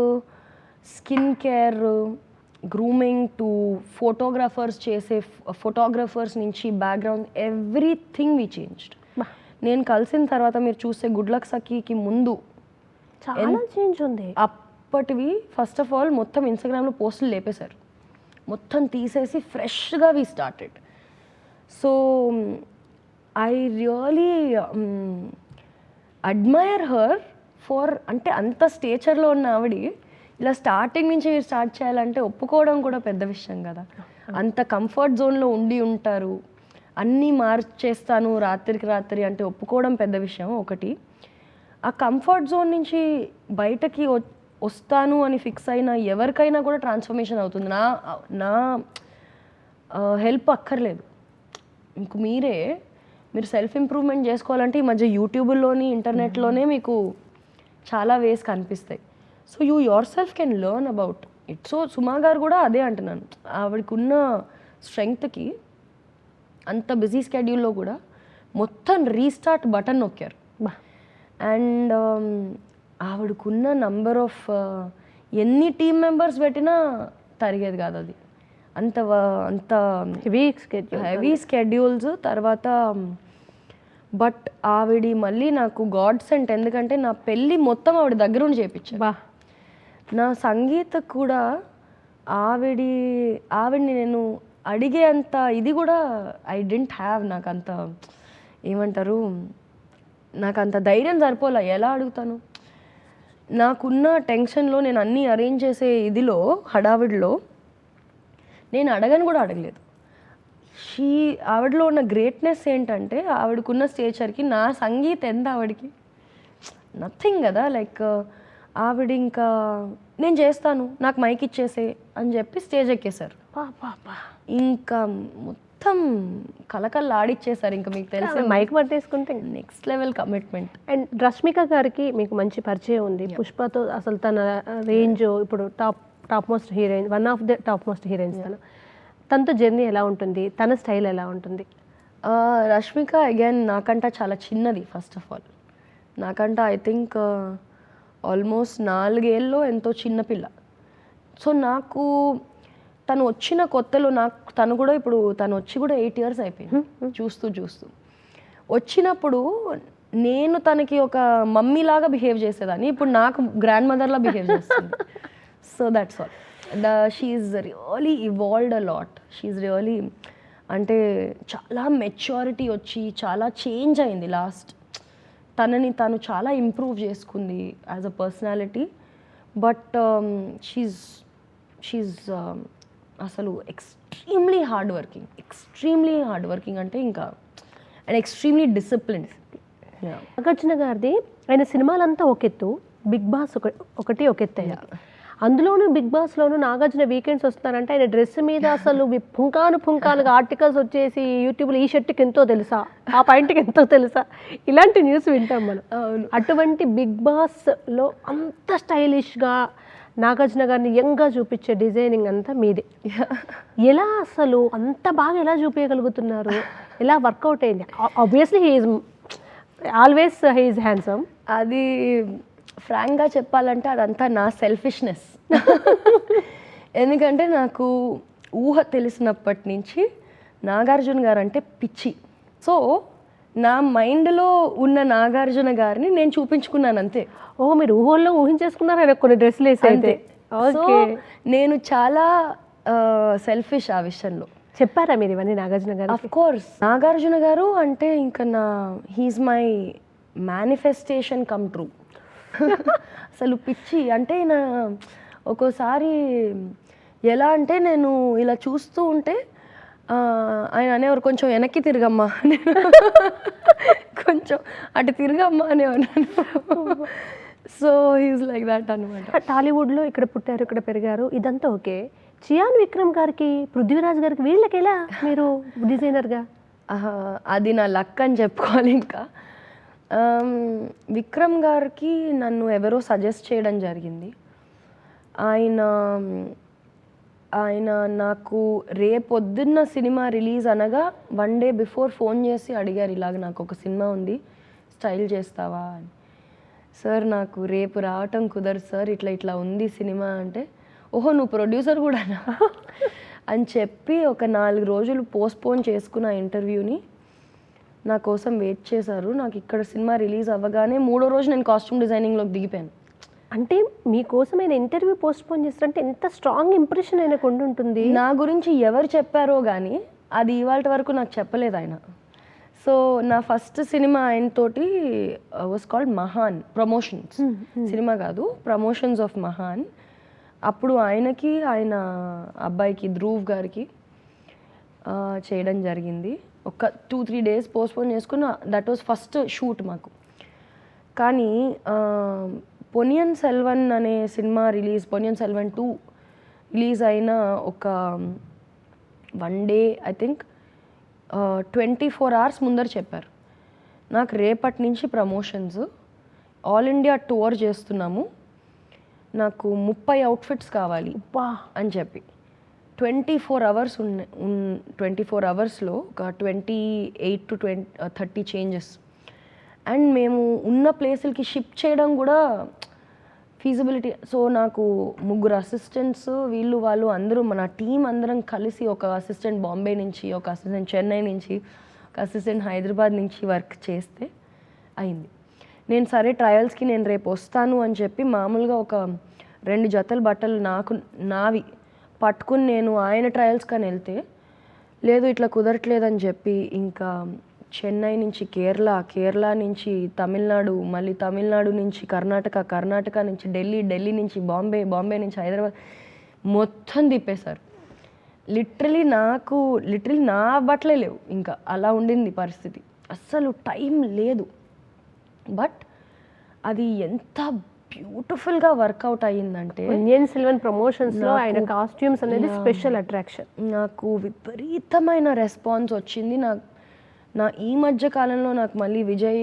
skin care, grooming to photographers నుంచి బ్యాక్గ్రౌండ్ ఎవ్రీథింగ్ వి చేంజ్డ్. నేను కలిసిన తర్వాత మీరు చూస్తే గుడ్ లక్ సఖీకి ముందు చాలా చేంజ్ ఉంది. అప్పటివి ఫస్ట్ ఆఫ్ ఆల్ మొత్తం ఇన్స్టాగ్రామ్లో పోస్టులు లేపేశారు, మొత్తం తీసేసి ఫ్రెష్గా we started. So I really admire her for, అంటే అంత స్టేచర్లో ఉన్న ఆవిడ ఇలా స్టార్టింగ్ నుంచి మీరు స్టార్ట్ చేయాలంటే ఒప్పుకోవడం కూడా పెద్ద విషయం కదా. అంత కంఫర్ట్ జోన్లో ఉండి ఉంటారు, అన్నీ మార్చేస్తాను రాత్రికి రాత్రి అంటే ఒప్పుకోవడం పెద్ద విషయం ఒకటి. ఆ కంఫర్ట్ జోన్ నుంచి బయటకి వస్తాను అని ఫిక్స్ అయిన ఎవరికైనా కూడా ట్రాన్స్ఫర్మేషన్ అవుతుంది. నా హెల్ప్ అక్కర్లేదు, మీకు మీరు సెల్ఫ్ ఇంప్రూవ్మెంట్ చేసుకోవాలంటే ఈ మధ్య యూట్యూబ్లోని ఇంటర్నెట్లోనే మీకు చాలా వేస్ కనిపిస్తాయి. So you yourself can learn about it. So Suma గారు కూడా అదే అంటున్నాను, ఆవిడకి ఉన్న స్ట్రెంగ్త్కి అంత బిజీ స్కెడ్యూల్లో కూడా మొత్తం రీస్టార్ట్ బటన్ నొక్కారు. అండ్ ఆవిడకున్న నంబర్ ఆఫ్ ఎన్ని టీమ్ మెంబర్స్ పెట్టినా తరిగేది కాదు అది. అంత హెవీ స్కెడ్యూల్స్. తర్వాత బట్ ఆవిడ మళ్ళీ నాకు గాడ్ సెంట్, ఎందుకంటే నా పెళ్ళి మొత్తం ఆవిడ దగ్గర ఉండి చేయించాను. నా సంగీత కూడా ఆవిడ్ని నేను అడిగే అంత ఇది కూడా ఐ డెంట్ హ్యావ్. నాకంత ఏమంటారు, నాకంత ధైర్యం సరిపోలే, ఎలా అడుగుతాను. నాకున్న టెన్షన్లో నేను అన్నీ అరేంజ్ చేసే ఇదిలో హడావిడిలో నేను అడగలేదు. ఆవిడలో ఉన్న గ్రేట్నెస్ ఏంటంటే ఆవిడకున్న స్టేచర్కి నా సంగీత్ ఎంత ఆవిడకి నథింగ్ కదా. లైక్ ఆవిడ ఇంకా నేను చేస్తాను, నాకు మైక్ ఇచ్చేసే అని చెప్పి స్టేజ్ ఎక్కేశారు. ఇంకా మొత్తం కలకల్లా ఆడిచ్చేసారు. ఇంకా మీకు తెలిసి మైక్ పట్టేసుకుంటే next level commitment. And Rashmika గారికి మీకు మంచి పరిచయం ఉంది. పుష్పతో అసలు తన రేంజ్ ఇప్పుడు top most heroine, one of the top most heroines. తనతో జర్నీ ఎలా ఉంటుంది, తన స్టైల్ ఎలా ఉంటుంది? రష్మిక అగైన్ నాకంట చాలా చిన్నది. ఫస్ట్ ఆఫ్ ఆల్ నాకంట ఐ థింక్ ఆల్మోస్ట్ 4 ఏళ్ళలో ఎంతో చిన్నపిల్ల. సో నాకు తను వచ్చిన కొత్తలో తను వచ్చి కూడా 8 years అయిపోయింది. చూస్తూ వచ్చినప్పుడు నేను తనకి ఒక మమ్మీలాగా బిహేవ్ చేసేదాన్ని, ఇప్పుడు నాకు గ్రాండ్ మదర్లా బిహేవ్ చేస్తుంది. So that's all. She's really evolved a lot. She's really అంటే చాలా మెచ్యూరిటీ వచ్చి చాలా చేంజ్ అయింది. లాస్ట్ తనని తను చాలా ఇంప్రూవ్ చేసుకుంది as a personality. But she's అసలు ఎక్స్ట్రీమ్లీ హార్డ్ వర్కింగ్ అంటే ఇంకా అండ్ ఎక్స్ట్రీమ్లీ డిసిప్లిన్డ్. నాగార్జున గారిది ఆయన సినిమాలంతా ఒక ఎత్తు, బిగ్ బాస్ ఒకటి ఒక ఎత్తు. అందులోనూ బిగ్ బాస్లోనూ నాగార్జున వీకెండ్స్ వస్తున్నారంటే ఆయన డ్రెస్ మీద అసలు పుంకానుగా ఆర్టికల్స్ వచ్చేసి యూట్యూబ్లో ఈ షర్ట్కి ఎంతో తెలుసా, ఆ పాయింట్కి ఎంతో తెలుసా, ఇలాంటి న్యూస్ వింటాం మనం. అటువంటి బిగ్ బాస్లో అంత స్టైలిష్గా నాగార్జున గారిని యంగ్గా చూపించే డిజైనింగ్ అంతా మీదే. ఎలా అసలు అంత బాగా ఎలా చూపించగలుగుతున్నారు, ఎలా వర్కౌట్ అయింది? Obviously always he is handsome. అది ఫ్రాంక్గా చెప్పాలంటే అదంతా నా సెల్ఫిష్నెస్. ఎందుకంటే నాకు ఊహ తెలిసినప్పటి నుంచి నాగార్జున గారు అంటే పిచ్చి. సో నా మైండ్లో ఉన్న నాగార్జున గారిని నేను చూపించుకున్నాను అంతే. మీరు ఊహల్లో ఊహించేసుకున్నారు ఆయన కొన్ని డ్రెస్సులు వేసి అయితే. సో నేను చాలా సెల్ఫిష్ ఆ విషయంలో. చెప్పారా మీరు ఇవన్నీ నాగార్జున గారు? Of course. నాగార్జున గారు అంటే ఇంకా he's my manifestation come true. అసలు పిచ్చి అంటే ఒక్కోసారి ఎలా అంటే నేను ఇలా చూస్తూ ఉంటే ఆయన అనేవారు కొంచెం వెనక్కి తిరగమ్మా, కొంచెం అటు తిరగమ్మా అని అన్నాను. సో హీస్ లైక్ దట్ అనమాట. టాలీవుడ్లో ఇక్కడ పుట్టారు, ఇక్కడ పెరిగారు, ఇదంతా ఓకే. చియాన్ విక్రమ్ గారికి, పృథ్వీరాజ్ గారికి వీళ్ళకి ఎలా మీరు డిజైనర్గా? అది నా లక్ అని చెప్పుకోవాలి. ఇంకా విక్రమ్ గారికి నన్ను ఎవరో సజెస్ట్ చేయడం జరిగింది. ఆయన నాకు రేపొద్దున్న సినిమా రిలీజ్ అనగా 1 day బిఫోర్ ఫోన్ చేసి అడిగారు, ఇలాగ నాకు ఒక సినిమా ఉంది, స్టైల్ చేస్తావా అని. సార్ నాకు రేపు రావటం కుదరదు సార్, ఇట్లా ఇట్లా ఉంది సినిమా అంటే, ఓహో నువ్వు ప్రొడ్యూసర్ కూడానా అని చెప్పి ఒక 4 రోజులు పోస్ట్పోన్ చేసుకున్న ఇంటర్వ్యూని నా కోసం వెయిట్ చేశారు. నాకు ఇక్కడ సినిమా రిలీజ్ అవ్వగానే 3వ రోజు నేను కాస్ట్యూమ్ డిజైనింగ్లోకి దిగిపోయాను. అంటే మీకోసం ఆయన ఇంటర్వ్యూ పోస్ట్పోన్ చేస్తారంటే ఎంత స్ట్రాంగ్ ఇంప్రెషన్ ఆయనకు ఉంటుంది. నా గురించి ఎవరు చెప్పారో కానీ అది ఇవాళ వరకు నాకు చెప్పలేదు ఆయన. సో నా ఫస్ట్ సినిమా ఆయనతోటి వాస్ కాల్డ్ మహాన్ ప్రమోషన్స్, సినిమా కాదు, ప్రమోషన్స్ ఆఫ్ మహాన్. అప్పుడు ఆయనకి, ఆయన అబ్బాయికి ధ్రువ్ గారికి చేయడం జరిగింది. ఒక 2-3 days పోస్ట్పోన్ చేసుకున్న, దట్ వాజ్ ఫస్ట్ షూట్ మాకు. కానీ పొన్నియిన్ సెల్వన్ అనే cinema release, Ponniyin Selvan 2 release అయిన ఒక 1 day ఐ థింక్ 24 hours ముందర చెప్పారు, నాకు రేపటి నుంచి ప్రమోషన్స్, ఆల్ ఇండియా టూర్ చేస్తున్నాము, నాకు 30 outfits కావాలి అని చెప్పి 24 hours 24 hoursలో ఒక 28 to 30 చేంజెస్. అండ్ మేము ఉన్న ప్లేసులకి షిప్ చేయడం కూడా ఫీజిబిలిటీ. సో నాకు 3 అసిస్టెంట్స్, వీళ్ళు వాళ్ళు అందరూ, మన టీం అందరం కలిసి, ఒక అసిస్టెంట్ బాంబే నుంచి, ఒక అసిస్టెంట్ చెన్నై నుంచి, ఒక అసిస్టెంట్ హైదరాబాద్ నుంచి వర్క్ చేస్తే అయింది. నేను సరే ట్రయల్స్కి నేను రేపు వస్తాను అని చెప్పి మామూలుగా ఒక 2 జతల బట్టలు నావి పట్టుకుని నేను ఆయన ట్రయల్స్ కానీ వెళ్తే, లేదు ఇట్లా కుదరట్లేదని చెప్పి ఇంకా చెన్నై నుంచి కేరళ నుంచి తమిళనాడు, మళ్ళీ తమిళనాడు నుంచి కర్ణాటక నుంచి ఢిల్లీ నుంచి బాంబే నుంచి హైదరాబాద్ మొత్తం తిప్పేశారు. లిటరలీ నా బట్టలే లేవు, ఇంకా అలా ఉండింది పరిస్థితి, అస్సలు టైం లేదు. బట్ అది ఎంత బ్యూటిఫుల్గా వర్కౌట్ అయ్యిందంటే, పొన్నియిన్ సెల్వన్ ప్రమోషన్స్లో ఆయన కాస్ట్యూమ్స్ అనేది స్పెషల్ అట్రాక్షన్. నాకు విపరీతమైన రెస్పాన్స్ వచ్చింది. నా ఈ మధ్య కాలంలో నాకు మళ్ళీ విజయ్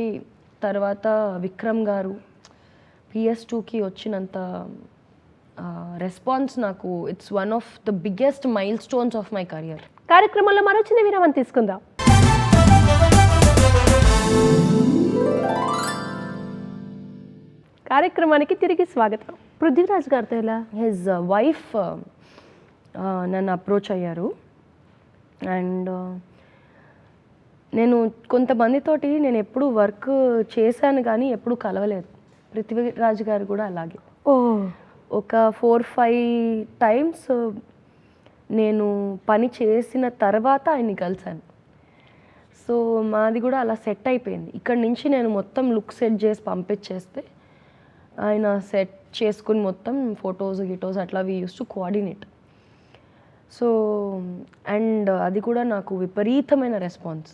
తర్వాత విక్రమ్ గారు PS2కి వచ్చినంత రెస్పాన్స్ నాకు, it's one of the biggest mile stones of my career. కార్యక్రమంలో మరో చిన్న విరామం తీసుకుందాం. కార్యక్రమానికి తిరిగి స్వాగతం. పృథ్వీరాజ్ గారితో ఎలా? హిజ్ వైఫ్ నన్ను అప్రోచ్ అయ్యారు. అండ్ నేను కొంతమందితోటి నేను ఎప్పుడు వర్క్ చేశాను కానీ ఎప్పుడు కలవలేదు. పృథ్వీరాజ్ గారు కూడా అలాగే. ఒక 4-5 times నేను పని చేసిన తర్వాత ఆయన్ని కలిశాను. సో మాది కూడా అలా సెట్ అయిపోయింది. ఇక్కడ నుంచి నేను మొత్తం లుక్ సెట్ చేసి పంపించేస్తే ఆయన సెట్ చేసుకుని మొత్తం ఫొటోస్ అట్లా we use to coordinate. So and అది కూడా నాకు విపరీతమైన response.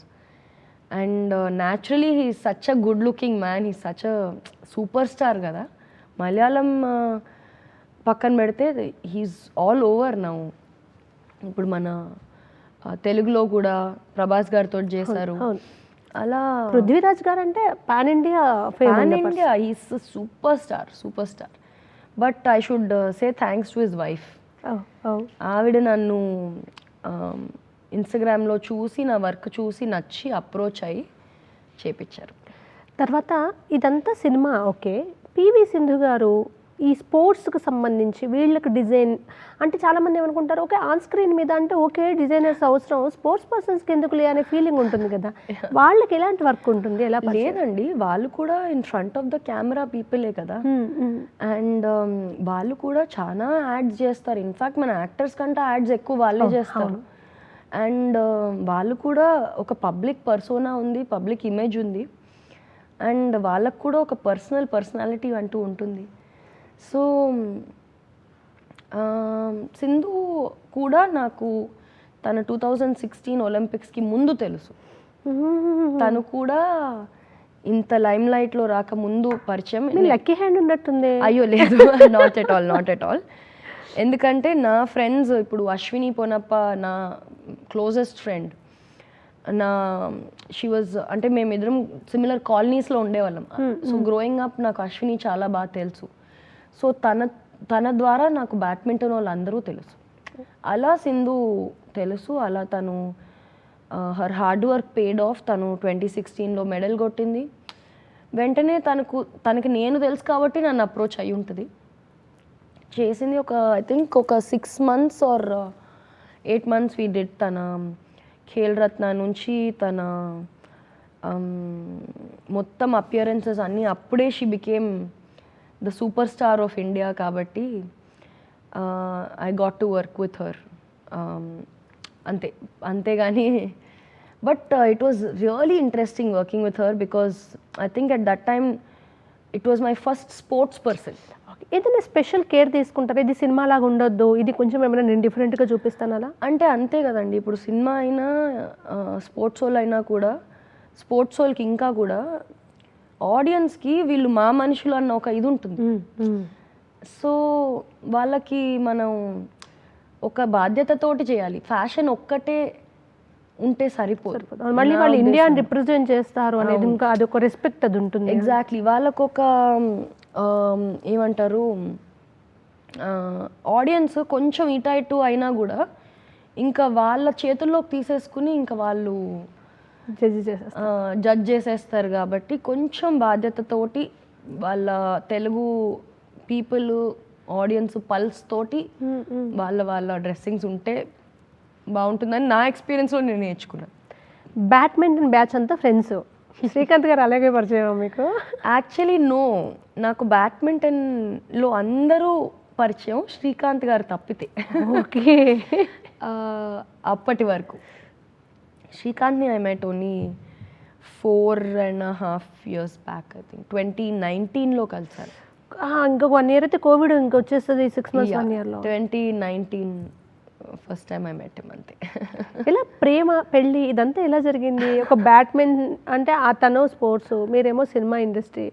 And naturally he such a good looking man, he such a super star కదా. మలయాళం పక్కన పెడితే హీస్ ఆల్ ఓవర్ నౌ. ఇప్పుడు మన తెలుగులో కూడా ప్రభాస్ గారితో చేశారు. అలా పృథ్వీరాజ్ గారు అంటే pan India he's super star. But I should say thanks to his wife. ఆవిడ నన్ను ఇన్స్టాగ్రామ్లో చూసి, నా వర్క్ చూసి నచ్చి అప్రోచ్ అయ్యి చేపించారు. తర్వాత ఇదంతా సినిమా ఓకే. పివి సింధు గారు ఈ స్పోర్ట్స్కి సంబంధించి వీళ్ళకి డిజైన్ అంటే చాలామంది ఏమనుకుంటారు, ఓకే ఆన్ స్క్రీన్ మీద అంటే ఓకే డిజైనర్స్ అవసరం, స్పోర్ట్స్ పర్సన్స్కి ఎందుకులే అనే ఫీలింగ్ ఉంటుంది కదా. వాళ్ళకి ఎలాంటి వర్క్ ఉంటుంది? ఎలా? లేదండి, వాళ్ళు కూడా in front of the camera పీపులే కదా. అండ్ వాళ్ళు కూడా చాలా యాడ్స్ చేస్తారు. ఇన్ఫ్యాక్ట్ మన యాక్టర్స్ కంటే యాడ్స్ ఎక్కువ వాళ్ళే చేస్తారు. అండ్ వాళ్ళు కూడా ఒక పబ్లిక్ పర్సోనా ఉంది, పబ్లిక్ ఇమేజ్ ఉంది. అండ్ వాళ్ళకు కూడా ఒక పర్సనాలిటీ అంటూ ఉంటుంది. సో సింధు కూడా నాకు తన 2016 ఒలింపిక్స్కి ముందు తెలుసు. తను కూడా ఇంత లైమ్ లైట్లో రాకముందు పరిచయం. మీ లక్కీ హ్యాండ్ ఉన్నట్టుంది. అయ్యో లేదు, నాట్ ఎట్ ఆల్. ఎందుకంటే నా ఫ్రెండ్స్ ఇప్పుడు అశ్విని పొనప్ప నా క్లోజెస్ట్ ఫ్రెండ్, షీ వాజ్ అంటే మేమిద్దరం సిమిలర్ కాలనీస్లో ఉండేవాళ్ళం. సో గ్రోయింగ్ అప్ నాకు అశ్విని చాలా బాగా తెలుసు. సో తన ద్వారా నాకు బ్యాడ్మింటన్ వాళ్ళందరూ తెలుసు. అలా సింధు తెలుసు. అలా తను her hard work paid of. తను 2016లో మెడల్ కొట్టింది. వెంటనే తనకి నేను తెలుసు కాబట్టి నన్ను అప్రోచ్ అయ్యి ఉంటుంది. చేసింది ఐ థింక్ ఒక 6 months or 8 months we did. తన ఖేల్ రత్న నుంచి తన మొత్తం అపియరెన్సెస్ అన్నీ అప్పుడే she became the super star of India. కాబట్టి I got to work with her అంతేగాని but it was really interesting working with her because I think at that time it was my first sports person. ఏదైనా స్పెషల్ కేర్ తీసుకుంటారా? ఇది సినిమా లాగా ఉండొద్దు, ఇది కొంచెం ఏమైనా నేను డిఫరెంట్గా చూపిస్తాను అలా అంటే అంతే కదండి. ఇప్పుడు సినిమా అయినా స్పోర్ట్స్ వాళ్ళు అయినా కూడా, స్పోర్ట్స్ వాళ్ళకి ఇంకా కూడా ఆడియన్స్కి వీళ్ళు మా మనుషులు అన్న ఒక ఇది ఉంటుంది. సో వాళ్ళకి మనం ఒక బాధ్యతతోటి చేయాలి. ఫ్యాషన్ ఒక్కటే ఉంటే సరిపోదు. మళ్ళీ వాళ్ళు ఇండియాని రిప్రజెంట్ చేస్తారు అనేది ఇంకా అదొక రెస్పెక్ట్ అది ఉంటుంది. ఎగ్జాక్ట్లీ. వాళ్ళకు ఒక ఏమంటారు, ఆడియన్స్ కొంచెం ఇటు ఇటు అయినా కూడా ఇంకా వాళ్ళ చేతుల్లోకి తీసేసుకుని ఇంకా వాళ్ళు జడ్జ్ చేసేస్తారు. కాబట్టి కొంచెం బాధ్యతతోటి వాళ్ళ తెలుగు పీపుల్ ఆడియన్స్ పల్స్ తోటి వాళ్ళ డ్రెస్సింగ్స్ ఉంటే బాగుంటుందని నా ఎక్స్పీరియన్స్లో నేను నేర్చుకున్నాను. బ్యాడ్మింటన్ బ్యాచ్ అంతా ఫ్రెండ్స్. శ్రీకాంత్ గారు అలాగే పరిచయం మీకు? యాక్చువల్లీ నో, నాకు బ్యాడ్మింటన్లో అందరూ పరిచయం, శ్రీకాంత్ గారు తప్పితే. ఓకే. అప్పటి వరకు శ్రీకాంత్ని I met only 4.5 years back. I think 2019లో కలిసాను. ఇంకొక 1 year అయితే కోవిడ్ ఇంకొచ్చేస్తుంది. 6 months 1 yearలో 2019 first time I met him అంతే. ఇలా ప్రేమ పెళ్ళి ఇదంతా ఎలా జరిగింది? ఒక బ్యాట్మెన్ అంటే తను స్పోర్ట్స్, మీరేమో సినిమా ఇండస్ట్రీ,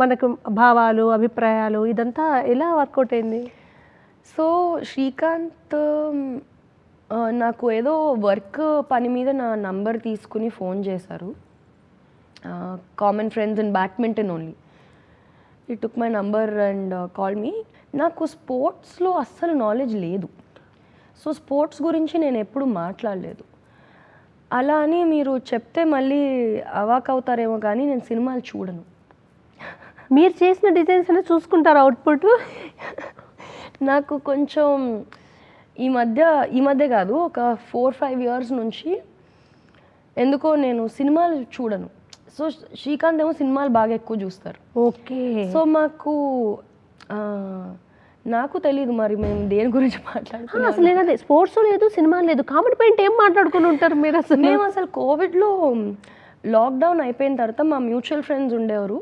మనకు భావాలు అభిప్రాయాలు ఇదంతా ఎలా వర్కౌట్ అయింది? సో శ్రీకాంత్ నాకు ఏదో వర్క్ పని మీద నా నంబర్ తీసుకుని ఫోన్ చేశారు. Common friends in badminton only. He took my number and call me. నాకు స్పోర్ట్స్లో అస్సలు నాలెడ్జ్ లేదు. సో స్పోర్ట్స్ గురించి నేను ఎప్పుడు మాట్లాడలేదు. అలా అని మీరు చెప్తే మళ్ళీ అవాక్ అవుతారేమో కానీ నేను సినిమాలు చూడను. మీరు చేసిన డిజైన్స్ అనే చూసుకుంటారు అవుట్పుట్. నాకు కొంచెం ఈ మధ్య కాదు, ఒక 4-5 years నుంచి ఎందుకో నేను సినిమాలు చూడను. సో శ్రీకాంత్ ఏమో సినిమాలు బాగా ఎక్కువ చూస్తారు. ఓకే. సో నాకు తెలీదు మరి మేము దేని గురించి మాట్లాడుతున్నాం. అసలు నేను అదే స్పోర్ట్స్ లేదు, సినిమా లేదు, కామెడీ పాయింట్ ఏం మాట్లాడుకుని ఉంటారు మీరు అసలు? మేము అసలు కోవిడ్లో లాక్డౌన్ అయిపోయిన తర్వాత మా మ్యూచువల్ ఫ్రెండ్స్ ఉండేవారు.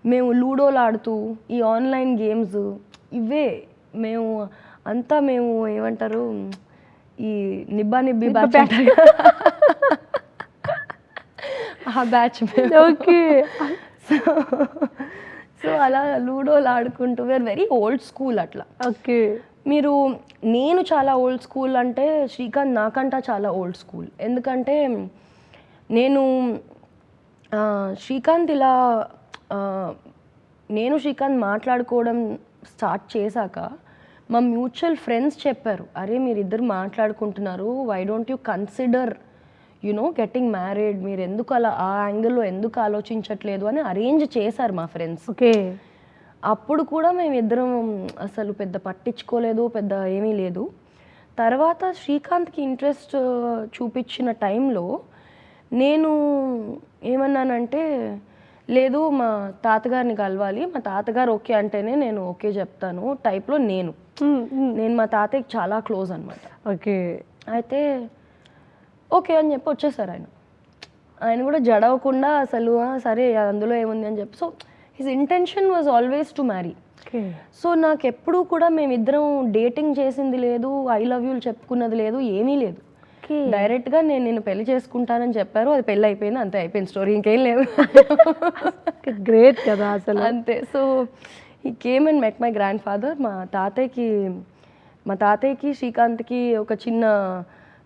మేము లూడోలు ఆడుతూ ఈ ఆన్లైన్ గేమ్స్ ఇవే మేము ఏమంటారు, ఈ నిబ్బి బ్యాచ్ ఆ బ్యాచ్. ఓకే. సో అలా లూడోలు ఆడుకుంటూ వేర్ వెరీ ఓల్డ్ స్కూల్ అట్లా. ఓకే. నేను చాలా ఓల్డ్ స్కూల్ అంటే శ్రీకాంత్ నాకంటా చాలా ఓల్డ్ స్కూల్. ఎందుకంటే శ్రీకాంత్ మాట్లాడుకోవడం స్టార్ట్ చేశాక మా మ్యూచువల్ ఫ్రెండ్స్ చెప్పారు, అరే మీరిద్దరు మాట్లాడుకుంటున్నారు, why don't you consider getting married, మీరు ఎందుకు అలా ఆ యాంగిల్లో ఎందుకు ఆలోచించట్లేదు అని అరేంజ్ చేశారు మా ఫ్రెండ్స్. ఓకే. అప్పుడు కూడా మేమిద్దరం అసలు పెద్ద పట్టించుకోలేదు, పెద్ద ఏమీ లేదు. తర్వాత శ్రీకాంత్కి ఇంట్రెస్ట్ చూపించిన టైంలో నేను ఏమన్నానంటే, లేదు మా తాతగారిని కలవాలి, మా తాతగారు ఓకే అంటేనే నేను ఓకే చెప్తాను టైప్లో నేను మా తాతయ్యకి చాలా క్లోజ్ అనమాట. ఓకే. అయితే ఓకే అని చెప్పి వచ్చేసారు ఆయన కూడా జడవకుండా అసలు సరే అందులో ఏముంది అని చెప్పి. So his intention was always to marry. So నాకు ఎప్పుడూ కూడా మేమిద్దరం డేటింగ్ చేసింది లేదు, ఐ లవ్ యూలు చెప్పుకున్నది లేదు, ఏమీ లేదు. డైరెక్ట్గా నేను నిన్ను పెళ్లి చేసుకుంటానని చెప్పారు, అది పెళ్ళి అయిపోయింది, అంతే అయిపోయింది స్టోరీ, ఇంకేం లేదు. గ్రేట్ కదా అసలు. అంతే. సో ఈ came and met my grand father. మా తాతయ్యకి శ్రీకాంత్కి ఒక చిన్న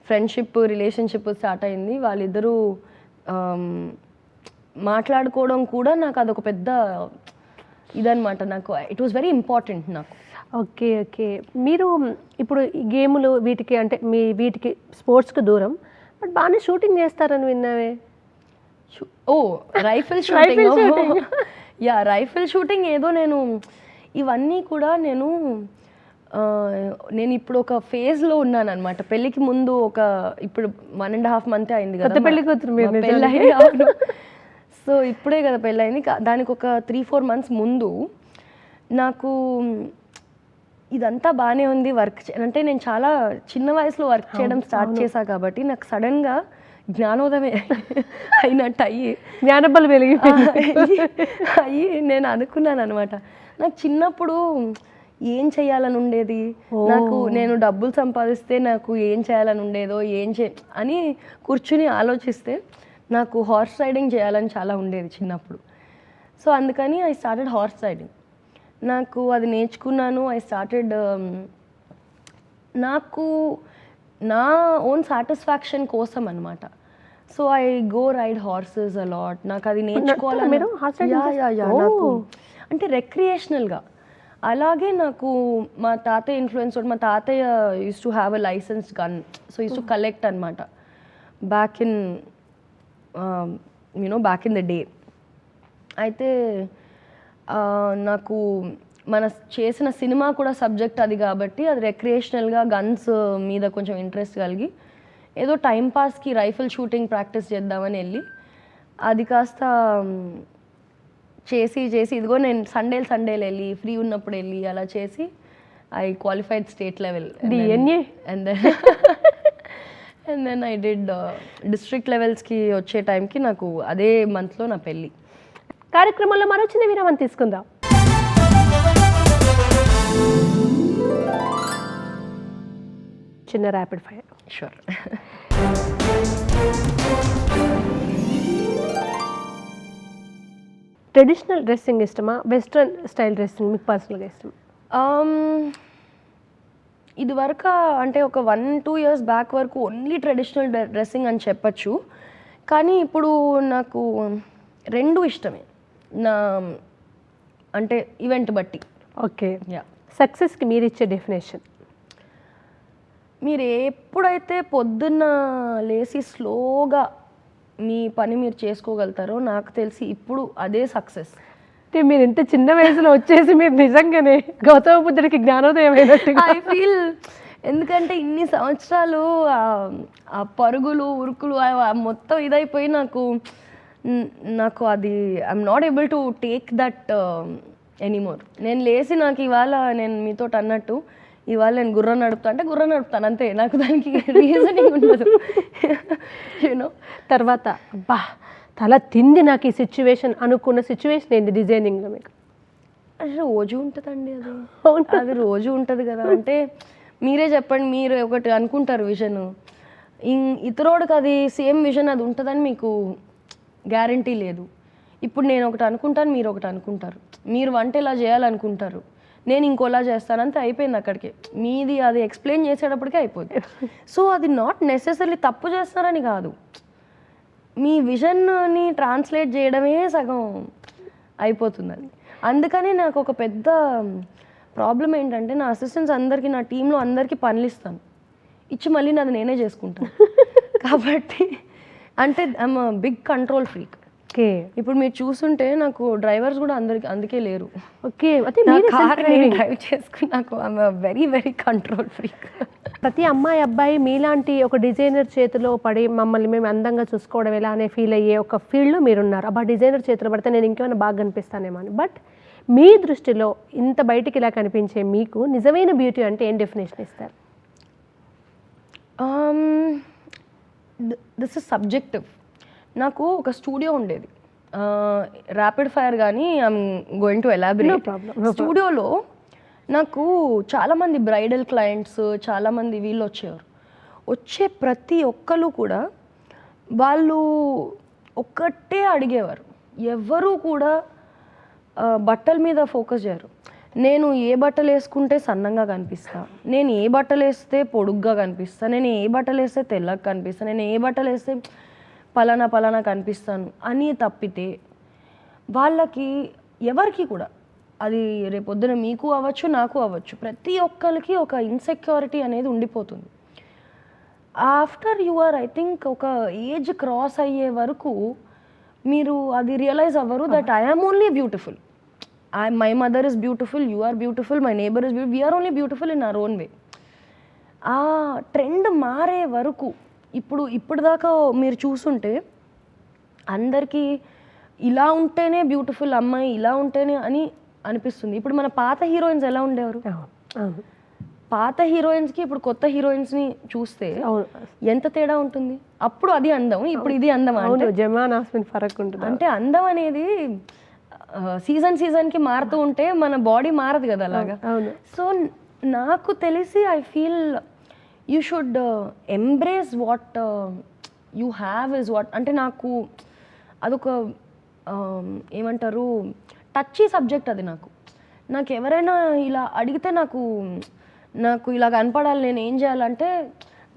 ఫ్రెండ్షిప్ రిలేషన్షిప్ స్టార్ట్ అయింది. వాళ్ళిద్దరూ మాట్లాడుకోవడం కూడా నాకు అదొక పెద్ద ఇదనమాట. నాకు ఇట్ వాస్ వెరీ ఇంపార్టెంట్ నాకు. Okay okay. మీరు ఇప్పుడు ఈ గేములు వీటికి అంటే వీటికి స్పోర్ట్స్కి దూరం, బట్ బాగానే షూటింగ్ చేస్తారని విన్నావే. Oh rifle shooting. Yeah, rifle shooting ఏదో నేను ఇవన్నీ కూడా నేను ఇప్పుడు ఒక ఫేజ్లో ఉన్నాను అనమాట. పెళ్ళికి ముందు ఇప్పుడు 1.5 month అయింది కదా పెళ్లి కూతురు పెళ్ళి. సో ఇప్పుడే కదా పెళ్ళయింది. దానికి ఒక 3-4 months ముందు నాకు ఇదంతా బాగానే ఉంది, వర్క్ అంటే నేను చాలా చిన్న వయసులో వర్క్ చేయడం స్టార్ట్ చేశా కాబట్టి నాకు సడన్గా జ్ఞానోదయం అయినట్టు జ్ఞానబలు వెలిగి నేను అనుకున్నాను అనమాట. నాకు చిన్నప్పుడు ఏం చేయాలని ఉండేది, నేను డబ్బులు సంపాదిస్తే నాకు ఏం చేయాలని ఉండేదో అని కూర్చుని ఆలోచిస్తే నాకు హార్స్ రైడింగ్ చేయాలని చాలా ఉండేది చిన్నప్పుడు. సో అందుకని ఐ స్టార్టెడ్ హార్స్ రైడింగ్. నాకు అది నేర్చుకున్నాను. ఐ స్టార్టెడ్ నాకు నా ఓన్ సాటిస్ఫాక్షన్ కోసం అనమాట. So I go ride horses a lot. నాకు అది నేర్చుకోవాలని నాకు అంటే రెక్రియేషనల్గా. అలాగే నాకు మా తాతయ్య ఇన్ఫ్లుయెన్స్ తోటి, మా తాతయ్య use to have a licensed gun, so use to collect అనమాట బ్యాక్ ఇన్ ద డే. అయితే నాకు మన చేసిన సినిమా కూడా సబ్జెక్ట్ అది కాబట్టి అది రెక్రియేషనల్గా గన్స్ మీద కొంచెం ఇంట్రెస్ట్ కలిగి ఏదో టైంపాస్కి రైఫిల్ షూటింగ్ ప్రాక్టీస్ చేద్దామని వెళ్ళి అది కాస్త చేసి ఇదిగో నేను సండేలు వెళ్ళి ఫ్రీ ఉన్నప్పుడు వెళ్ళి అలా చేసి I qualified state level and then I did district లెవెల్స్కి వచ్చే టైంకి నాకు అదే మంత్లో నా పెళ్ళి. కార్యక్రమంలో మరో చిన్న విరామం తీసుకుందాం. చిన్న rapid fire. Sure. Traditional dressing ఇష్టమా, వెస్ట్రన్ స్టైల్ డ్రెస్సింగ్ మీకు పర్సనల్గా ఇష్టమా? ఇది వరకు అంటే ఒక 1-2 years బ్యాక్ వరకు ఓన్లీ ట్రెడిషనల్ డ్రెస్సింగ్ అని చెప్పచ్చు. కానీ ఇప్పుడు నాకు 2 ఇష్టమే, నా అంటే ఈవెంట్ బట్టి. ఓకే. సక్సెస్కి మీరు ఇచ్చే డెఫినేషన్? మీరు ఎప్పుడైతే పొద్దున్న లేచి స్లోగా మీ పని మీరు చేసుకోగలుగుతారో నాకు తెలిసి ఇప్పుడు అదే సక్సెస్. అంటే మీరు ఇంత చిన్న వయసులో వచ్చేసి మీరు నిజంగానే గౌతమ బుద్ధుడికి జ్ఞానోదయం అయినట్టుగా ఐ ఫీల్. ఎందుకంటే ఇన్ని సంవత్సరాలు ఆ పరుగులు ఉరుకులు మొత్తం ఇదైపోయి నాకు అది I'm not able to take that anymore. నేను లేచి నాకు ఇవాళ నేను మీతో అన్నట్టు ఇవాళ నేను గుర్రం నడుపుతాను అంతే. నాకు దానికి రీజనింగ్ ఉండదు. యూనో తర్వాత అబ్బా తల తింది నాకు ఈ సిచ్యువేషన్ అనుకున్న సిచ్యువేషన్ ఏంటి డిజైనింగ్లో మీకు? రోజు ఉంటుందండి అది రోజు ఉంటుంది కదా. అంటే మీరే చెప్పండి, మీరు ఒకటి అనుకుంటారు విజన్, ఇతరుడికి అది సేమ్ విజన్ అది ఉంటుందని మీకు గ్యారంటీ లేదు. ఇప్పుడు నేను ఒకటి అనుకుంటాను, మీరు ఒకటి అనుకుంటారు. మీరు వంట ఇలా చేయాలనుకుంటారు, నేను ఇంకోలా చేస్తానంతే, అయిపోయింది అక్కడికి. మీది అది ఎక్స్ప్లెయిన్ చేసేటప్పటికే అయిపోద్ది. సో అది నాట్ నెసెసరీ తప్పు చేస్తున్నారని కాదు, మీ విజన్ని ట్రాన్స్లేట్ చేయడమే సగం అయిపోతుందని. అందుకని నాకు ఒక పెద్ద ప్రాబ్లం ఏంటంటే నా అసిస్టెంట్స్ అందరికీ, నా టీంలో అందరికీ పనులు ఇచ్చి మళ్ళీ నాది నేనే చేసుకుంటాను. కాబట్టి అంటే I'm big control freak. Okay. ఇప్పుడు మీరు చూస్తుంటే నాకు డ్రైవర్స్ కూడా అందుకే లేరు. ఓకే. కార్ నేను డ్రైవ్ చేసుకుని నాకు I'm very very control freak. ప్రతి అమ్మాయి అబ్బాయి మీలాంటి ఒక డిజైనర్ చేతిలో పడి మమ్మల్ని మేము అందంగా చూసుకోవడం ఎలా అనే ఫీల్ అయ్యే ఒక ఫీల్డ్లో మీరున్నారు. అబ్బా డిజైనర్ చేతిలో పడితే నేను ఇంకేమైనా బాగా కనిపిస్తానేమో అని. బట్ మీ దృష్టిలో ఇంత బయటికి ఇలా కనిపించే మీకు నిజమైన బ్యూటీ అంటే ఏం డెఫినేషన్ ఇస్తారు? This is subjective. నాకు ఒక స్టూడియో ఉండేది, ర్యాపిడ్ ఫైర్, కానీ ఐఎమ్ గోయింగ్ టు ఎలాబరేట్. స్టూడియోలో నాకు చాలామంది బ్రైడల్ క్లయింట్స్, చాలామంది వీళ్ళు వచ్చేవారు. వచ్చే ప్రతి ఒక్కరు కూడా వాళ్ళు ఒక్కటే అడిగేవారు. ఎవ్వరూ కూడా బట్టల మీద ఫోకస్ చేయరు. నేను ఏ బట్టలు వేసుకుంటే సన్నంగా కనిపిస్తా, నేను ఏ బట్టలు వేస్తే పొడుగ్గా కనిపిస్తా, నేను ఏ బట్టలు వేస్తే తెల్లగా కనిపిస్తా, నేను ఏ బట్టలు వేస్తే పలానా కనిపిస్తాను అని తప్పితే వాళ్ళకి ఎవరికి కూడా అది రేపొద్దున మీకు అవ్వచ్చు, నాకు అవ్వచ్చు, ప్రతి ఒక్కరికి ఒక ఇన్సెక్యూరిటీ అనేది ఉండిపోతుంది. After you are I think ఒక ఏజ్ క్రాస్ అయ్యే వరకు మీరు అది రియలైజ్ అవ్వరు that I am only beautiful. My mother is beautiful, you are beautiful, my neighbour is beautiful, we're only beautiful in our own way. ఆ ట్రెండ్ మారే వరకు ఇప్పుడు దాకా మీరు చూసుంటే అందరికీ ఇలా ఉంటేనే బ్యూటిఫుల్ అమ్మాయి, ఇలా ఉంటేనే అని అనిపిస్తుంది. ఇప్పుడు మన పాత హీరోయిన్స్ ఎలా ఉండేవారు? పాత హీరోయిన్స్కి ఇప్పుడు కొత్త హీరోయిన్స్ని చూస్తే ఎంత తేడా ఉంటుంది. అప్పుడు అది అందం, ఇప్పుడు ఇది అందం. ఫరక్ ఉంటుంది. అంటే అందం అనేది సీజన్కి మారుతూ ఉంటే మన బాడీ మారదు కదా అలాగా. సో నాకు తెలిసి I feel you should embrace what you have is what. అంటే నాకు అదొక ఏమంటారు టచీ సబ్జెక్ట్ అది. నాకు ఎవరైనా ఇలా అడిగితే నాకు ఇలా కనపడాలి, నేను ఏం చేయాలంటే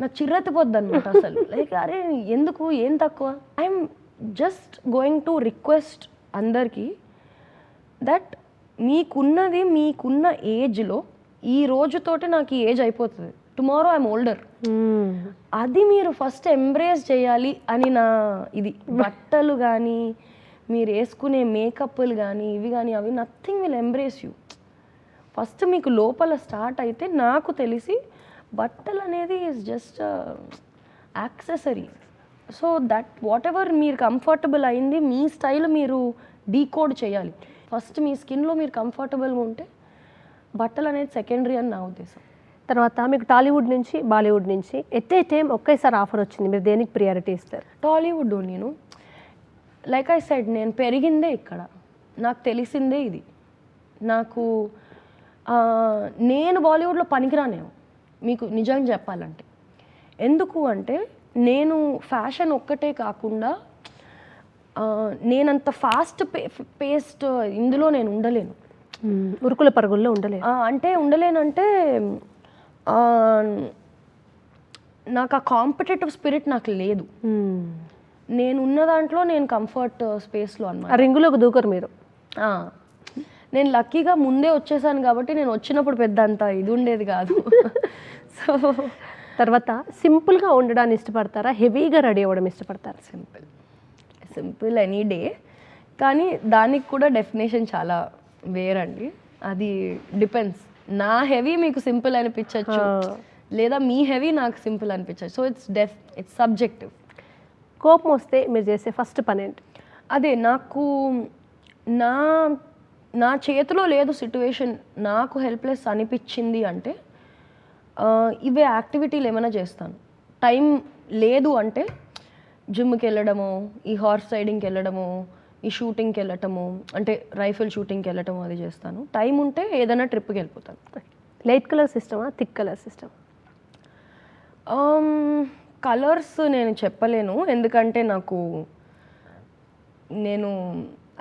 నాకు చిర్రెత్తిపోద్ది అనమాట అసలు. లైక్ అరే ఎందుకు, ఏం తక్కువ. I'm just going to request అందరికీ దట్ మీకున్న ఏజ్లో ఈ రోజుతోటి నాకు ఈ ఏజ్ అయిపోతుంది, టుమారో ఐఎమ్ ఓల్డర్. అది మీరు ఫస్ట్ ఎంబ్రేస్ చేయాలి అని నా ఇది. బట్టలు కానీ మీరు వేసుకునే మేకప్లు కానీ ఇవి కానీ అవి nothing will embrace you. First మీకు లోపల స్టార్ట్ అయితే నాకు తెలిసి బట్టలు అనేది is just accessory. So that what ever మీరు కంఫర్టబుల్ అయింది మీ స్టైల్ మీరు డీకోడ్ చేయాలి. ఫస్ట్ మీ స్కిన్లో మీరు కంఫర్టబుల్గా ఉంటే బట్టలు అనేది సెకండరీ అని నా ఉద్దేశం. తర్వాత మీకు టాలీవుడ్ నుంచి బాలీవుడ్ నుంచి ఎట్ ఏ టైం ఒకేసారి ఆఫర్ వచ్చింది, మీరు దేనికి ప్రియారిటీ ఇస్తారు? టాలీవుడ్ నేను లైక్ ఐ సెడ్ నేను పెరిగిందే ఇక్కడ, నాకు తెలిసిందే ఇది. నాకు నేను బాలీవుడ్లో పనికిరానేమో మీకు నిజంగా చెప్పాలంటే. ఎందుకు అంటే నేను ఫ్యాషన్ ఒక్కటే కాకుండా నేనంత ఫాస్ట్ పేస్డ్ ఇందులో నేను ఉండలేను, ఉరుకుల పరుగుల్లో ఉండలేను. అంటే ఉండలేనంటే నాకు ఆ కాంపిటేటివ్ స్పిరిట్ నాకు లేదు. నేను ఉన్న దాంట్లో నేను కంఫర్ట్ స్పేస్లో అన్నమాట. రింగులోకి దూకరు మీరు. నేను లక్కీగా ముందే వచ్చేసాను కాబట్టి నేను వచ్చినప్పుడు పెద్ద అంత ఇది ఉండేది కాదు. సో తర్వాత సింపుల్గా ఉండడాన్ని ఇష్టపడతారా, హెవీగా రెడీ అవ్వడం ఇష్టపడతారా? సింపుల్ ఎనీ డే, కానీ దానికి కూడా డెఫినేషన్ చాలా వేరండి. అది డిపెండ్స్. నా హెవీ మీకు సింపుల్ అనిపించవచ్చు, లేదా మీ హెవీ నాకు సింపుల్ అనిపించవచ్చు. So it's subjective. కోపం వస్తే మీరు చేసే ఫస్ట్ పని ఏంటి? అదే నాకు నా చేతిలో లేదు సిట్యువేషన్, నాకు హెల్ప్లెస్ అనిపించింది అంటే ఇవే యాక్టివిటీలు ఏమైనా చేస్తాను. టైం లేదు అంటే జిమ్కి వెళ్ళడము, ఈ హార్స్ రైడింగ్కి వెళ్ళడము, ఈ షూటింగ్కి వెళ్ళటము, అంటే రైఫిల్ షూటింగ్కి వెళ్ళటము అది చేస్తాను. టైం ఉంటే ఏదైనా ట్రిప్కి వెళ్ళిపోతాను. లైట్ కలర్ సిస్టమా, థిక్ కలర్ సిస్టమ్? కలర్స్ నేను చెప్పలేను, ఎందుకంటే నేను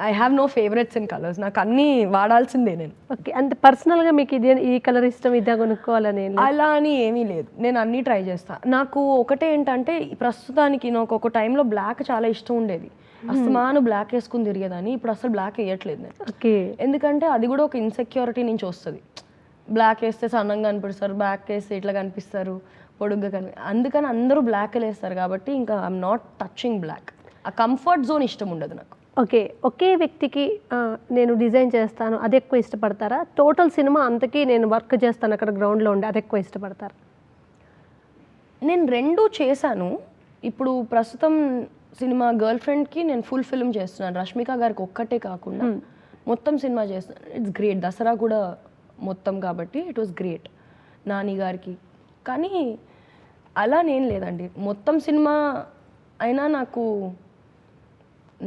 I have no favourites in colours. నాకు అన్నీ వాడాల్సిందే నేను. ఓకే, అంటే పర్సనల్గా మీకు ఇది ఈ కలర్ ఇష్టం, ఇదే కొనుక్కోవాలని అలా అని ఏమీ లేదు. నేను అన్నీ ట్రై చేస్తాను. నాకు ఒకటే ఏంటంటే ప్రస్తుతానికి నాకు ఒక టైంలో బ్లాక్ చాలా ఇష్టం ఉండేది. అస్తమాను బ్లాక్ వేసుకుని తిరిగేదాన్ని. ఇప్పుడు అసలు బ్లాక్ వేయట్లేదు నేను. ఓకే, ఎందుకంటే అది కూడా ఒక ఇన్సెక్యూరిటీ నుంచి వస్తుంది. బ్లాక్ వేస్తే సన్నంగా కనిపిస్తారు, బ్లాక్ వేస్తే ఇట్లా కనిపిస్తారు, పొడుగ్గా అందుకని అందరూ బ్లాక్ వేస్తారు కాబట్టి ఇంకా ఐఎమ్ నాట్ టచింగ్ బ్లాక్. ఆ కంఫర్ట్ జోన్ ఇష్టం ఉండదు నాకు. ఓకే, ఒకే వ్యక్తికి నేను డిజైన్ చేస్తాను అది ఎక్కువ ఇష్టపడతారా, టోటల్ సినిమా అంతకీ నేను వర్క్ చేస్తాను అక్కడ గ్రౌండ్లో ఉండి అది ఎక్కువ ఇష్టపడతారా? నేను రెండూ చేశాను. ఇప్పుడు ప్రస్తుతం సినిమా గర్ల్ ఫ్రెండ్కి నేను ఫుల్ ఫిల్మ్ చేస్తున్నాను. రష్మిక గారికి ఒక్కటే కాకుండా మొత్తం సినిమా చేస్తున్నాను. It's great. దసరా కూడా మొత్తం కాబట్టి ఇట్ వాస్ గ్రేట్. నాని గారికి. కానీ అలా నేను లేదండి, మొత్తం సినిమా అయినా నాకు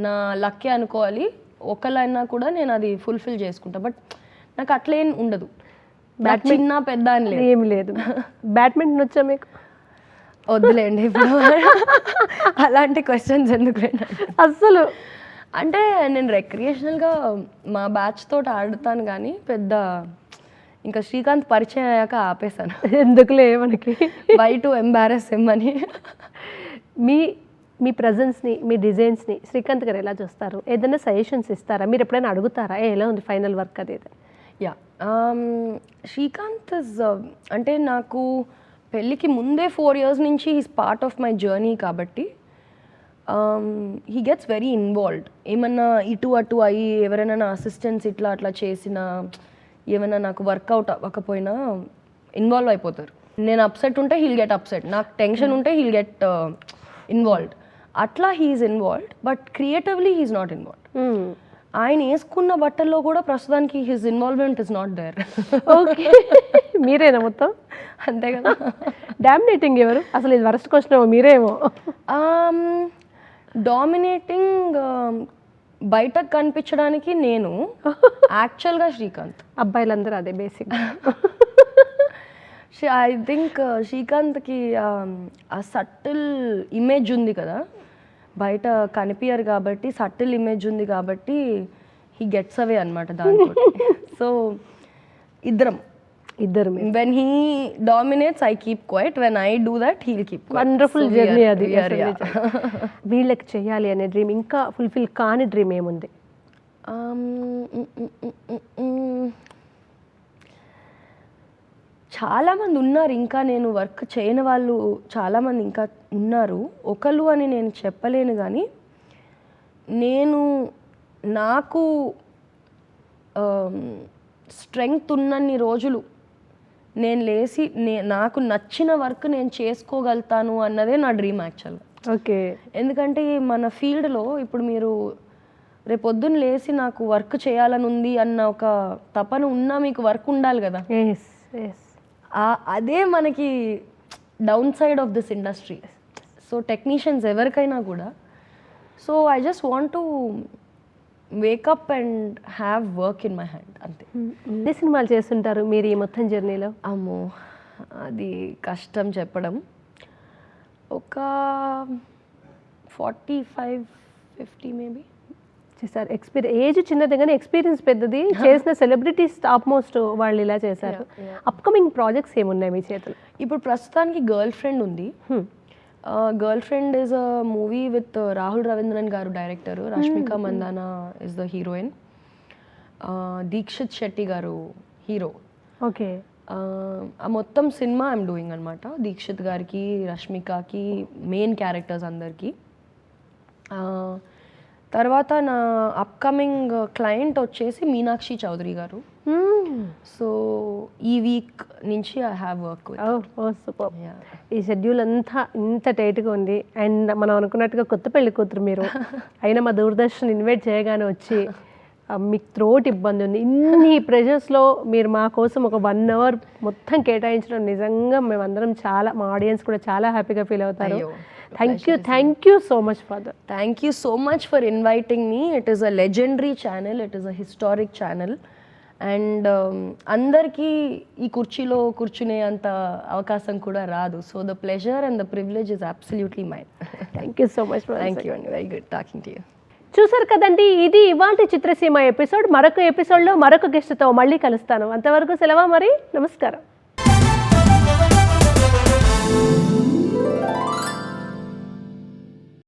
నా లక్కే అనుకోవాలి. ఒకళ్ళైనా కూడా నేను అది ఫుల్ఫిల్ చేసుకుంటా. బట్ నాకు అట్లేం ఉండదు, చిన్న పెద్ద అని లేదు, ఏమి లేదు. బ్యాడ్మింటన్ వచ్చా మీకు? వద్దులేండి ఇప్పుడు అలాంటి క్వశ్చన్స్ ఎందుకు అస్సలు అంటే నేను రెక్రియేషనల్గా మా బ్యాచ్ తోటి ఆడుతాను కానీ పెద్ద ఇంకా శ్రీకాంత్ పరిచయం అయ్యాక ఆపేశాను. ఎందుకులే మనకి వై టు ఎంబారస్ హిమ్ అని. మీ ప్రజెన్స్ని, మీ డిజైన్స్ని శ్రీకాంత్ గారు ఎలా చూస్తారు? ఏదైనా సజెషన్స్ ఇస్తారా? మీరు ఎప్పుడైనా అడుగుతారా ఎలా ఉంది ఫైనల్ వర్క్ అది? యా, శ్రీకాంత్ అంటే నాకు పెళ్ళికి ముందే 4 years నుంచి he's part of my journey కాబట్టి హీ గెట్స్ వెరీ ఇన్వాల్వ్డ్. ఏమన్నా ఇటు అటు అయ్యి ఎవరైనా నా అసిస్టెంట్స్ ఇట్లా అట్లా చేసినా, ఏమైనా నాకు వర్కౌట్ అవ్వకపోయినా ఇన్వాల్వ్ అయిపోతారు. నేను అప్సెట్ ఉంటే హీల్ గెట్ అప్సెట్, నాకు టెన్షన్ ఉంటే హీల్ గెట్ ఇన్వాల్వ్డ్. అట్లా he's involved, but creatively he's not involved. ఆయన వేసుకున్న బట్టల్లో కూడా ప్రస్తుతానికి his involvement is not there. Okay, మీరేనా మొత్తం? అంతే కదా. డామినేటింగ్ ఎవరు అసలు? ఇది వరస్ట్ క్వశ్చన్. మీరేమో డామినేటింగ్ బయటకు కనిపించడానికి నేను, యాక్చువల్గా శ్రీకాంత్. అబ్బాయిలందరూ అదే బేసిక్. ఐ థింక్ శ్రీకాంత్కి ఆ సటిల్ ఇమేజ్ ఉంది కదా, బయట కనిపించారు కాబట్టి సటిల్ ఇమేజ్ ఉంది కాబట్టి హీ గెట్స్ అవే అనమాట దాంతో. సో ఇద్దరు when he dominates I keep quiet, when I do that he'll keep. Wonderful journey అది. వీళ్ళకి చేయాలి అనే డ్రీమ్, ఇంకా ఫుల్ఫిల్ కాని డ్రీమ్ ఏముంది? చాలామంది ఉన్నారు ఇంకా, నేను వర్క్ చేయని వాళ్ళు చాలామంది ఇంకా ఉన్నారు. ఒకళ్ళు అని నేను చెప్పలేను కానీ నాకు స్ట్రెంగ్త్ ఉన్నన్ని రోజులు నేను లేచి నాకు నచ్చిన వర్క్ నేను చేసుకోగలుగుతాను అన్నదే నా డ్రీమ్ యాక్చువల్గా. ఓకే, ఎందుకంటే మన ఫీల్డ్లో ఇప్పుడు మీరు రేపొద్దున లేచి నాకు వర్క్ చేయాలని ఉంది అన్న ఒక తపన ఉన్నా మీకు వర్క్ ఉండాలి కదా. అదే మనకి down side of this industry. So technicians ఎవరికైనా కూడా, so I just want to wake up and have work in my hand, అంతే. ఎన్ని సినిమాలు చేస్తుంటారు మీరు ఈ మొత్తం జర్నీలో? అమ్మో, అది కష్టం చెప్పడం. ఒక 45-50 మేబీ చేశారు. ఏజ్ చిన్నది కానీ ఎక్స్పీరియన్స్ పెద్దది. చేసిన సెలబ్రిటీస్ టాప్ మోస్ట్ వాళ్ళు ఇలా చేశారు. అప్కమింగ్ ప్రాజెక్ట్స్ ఏమున్నాయి మీ చేతులు? ఇప్పుడు ప్రస్తుతానికి గర్ల్ ఫ్రెండ్ ఉంది. Girl friend is a movie with Rahul Ravindran గారు director, Rashmika Mandanna is the heroine, Dikshit Shetty గారు హీరో. ఓకే, ఆ మొత్తం సినిమా ఐఎమ్ డూయింగ్ అనమాట. దీక్షిత్ గారికి, రష్మికకి మెయిన్ క్యారెక్టర్స్ అందరికీ. తర్వాత నా అప్కమింగ్ క్లయింట్ వచ్చేసి మీనాక్షి చౌదరి గారు. సో ఈ వీక్ నుంచి I have work with. Super. ఈ షెడ్యూల్ అంతా ఇంత టైట్గా ఉంది. అండ్ మనం అనుకున్నట్టుగా కొత్త పెళ్లి కూతురు మీరు అయినా మా దూరదర్శన్ ఇన్వైట్ చేయగానే వచ్చి మీకు త్రోట్ ఇబ్బంది ఉంది, ఇన్ని ప్రెషర్స్లో మీరు మా కోసం ఒక 1 hour మొత్తం కేటాయించడం నిజంగా మేమందరం చాలా, మా ఆడియన్స్ కూడా చాలా హ్యాపీగా ఫీల్ అవుతారు. Thank you so much for that. Thank you so much for inviting me. It is a legendary channel, it is a historic channel. And అందరికీ ఈ కుర్చీలో కూర్చునే అంత అవకాశం కూడా రాదు. So the pleasure and the privilege is absolutely mine. Thank you so much. Thank you అండి, very good talking to you. చూసారు కదండి, ఇది ఇవాల్టి చిత్రసీమ ఎపిసోడ్. మరొక ఎపిసోడ్లో మరొక గెస్ట్తో మళ్ళీ కలుస్తాను. అంతవరకు సెలవు మరి, నమస్కారం.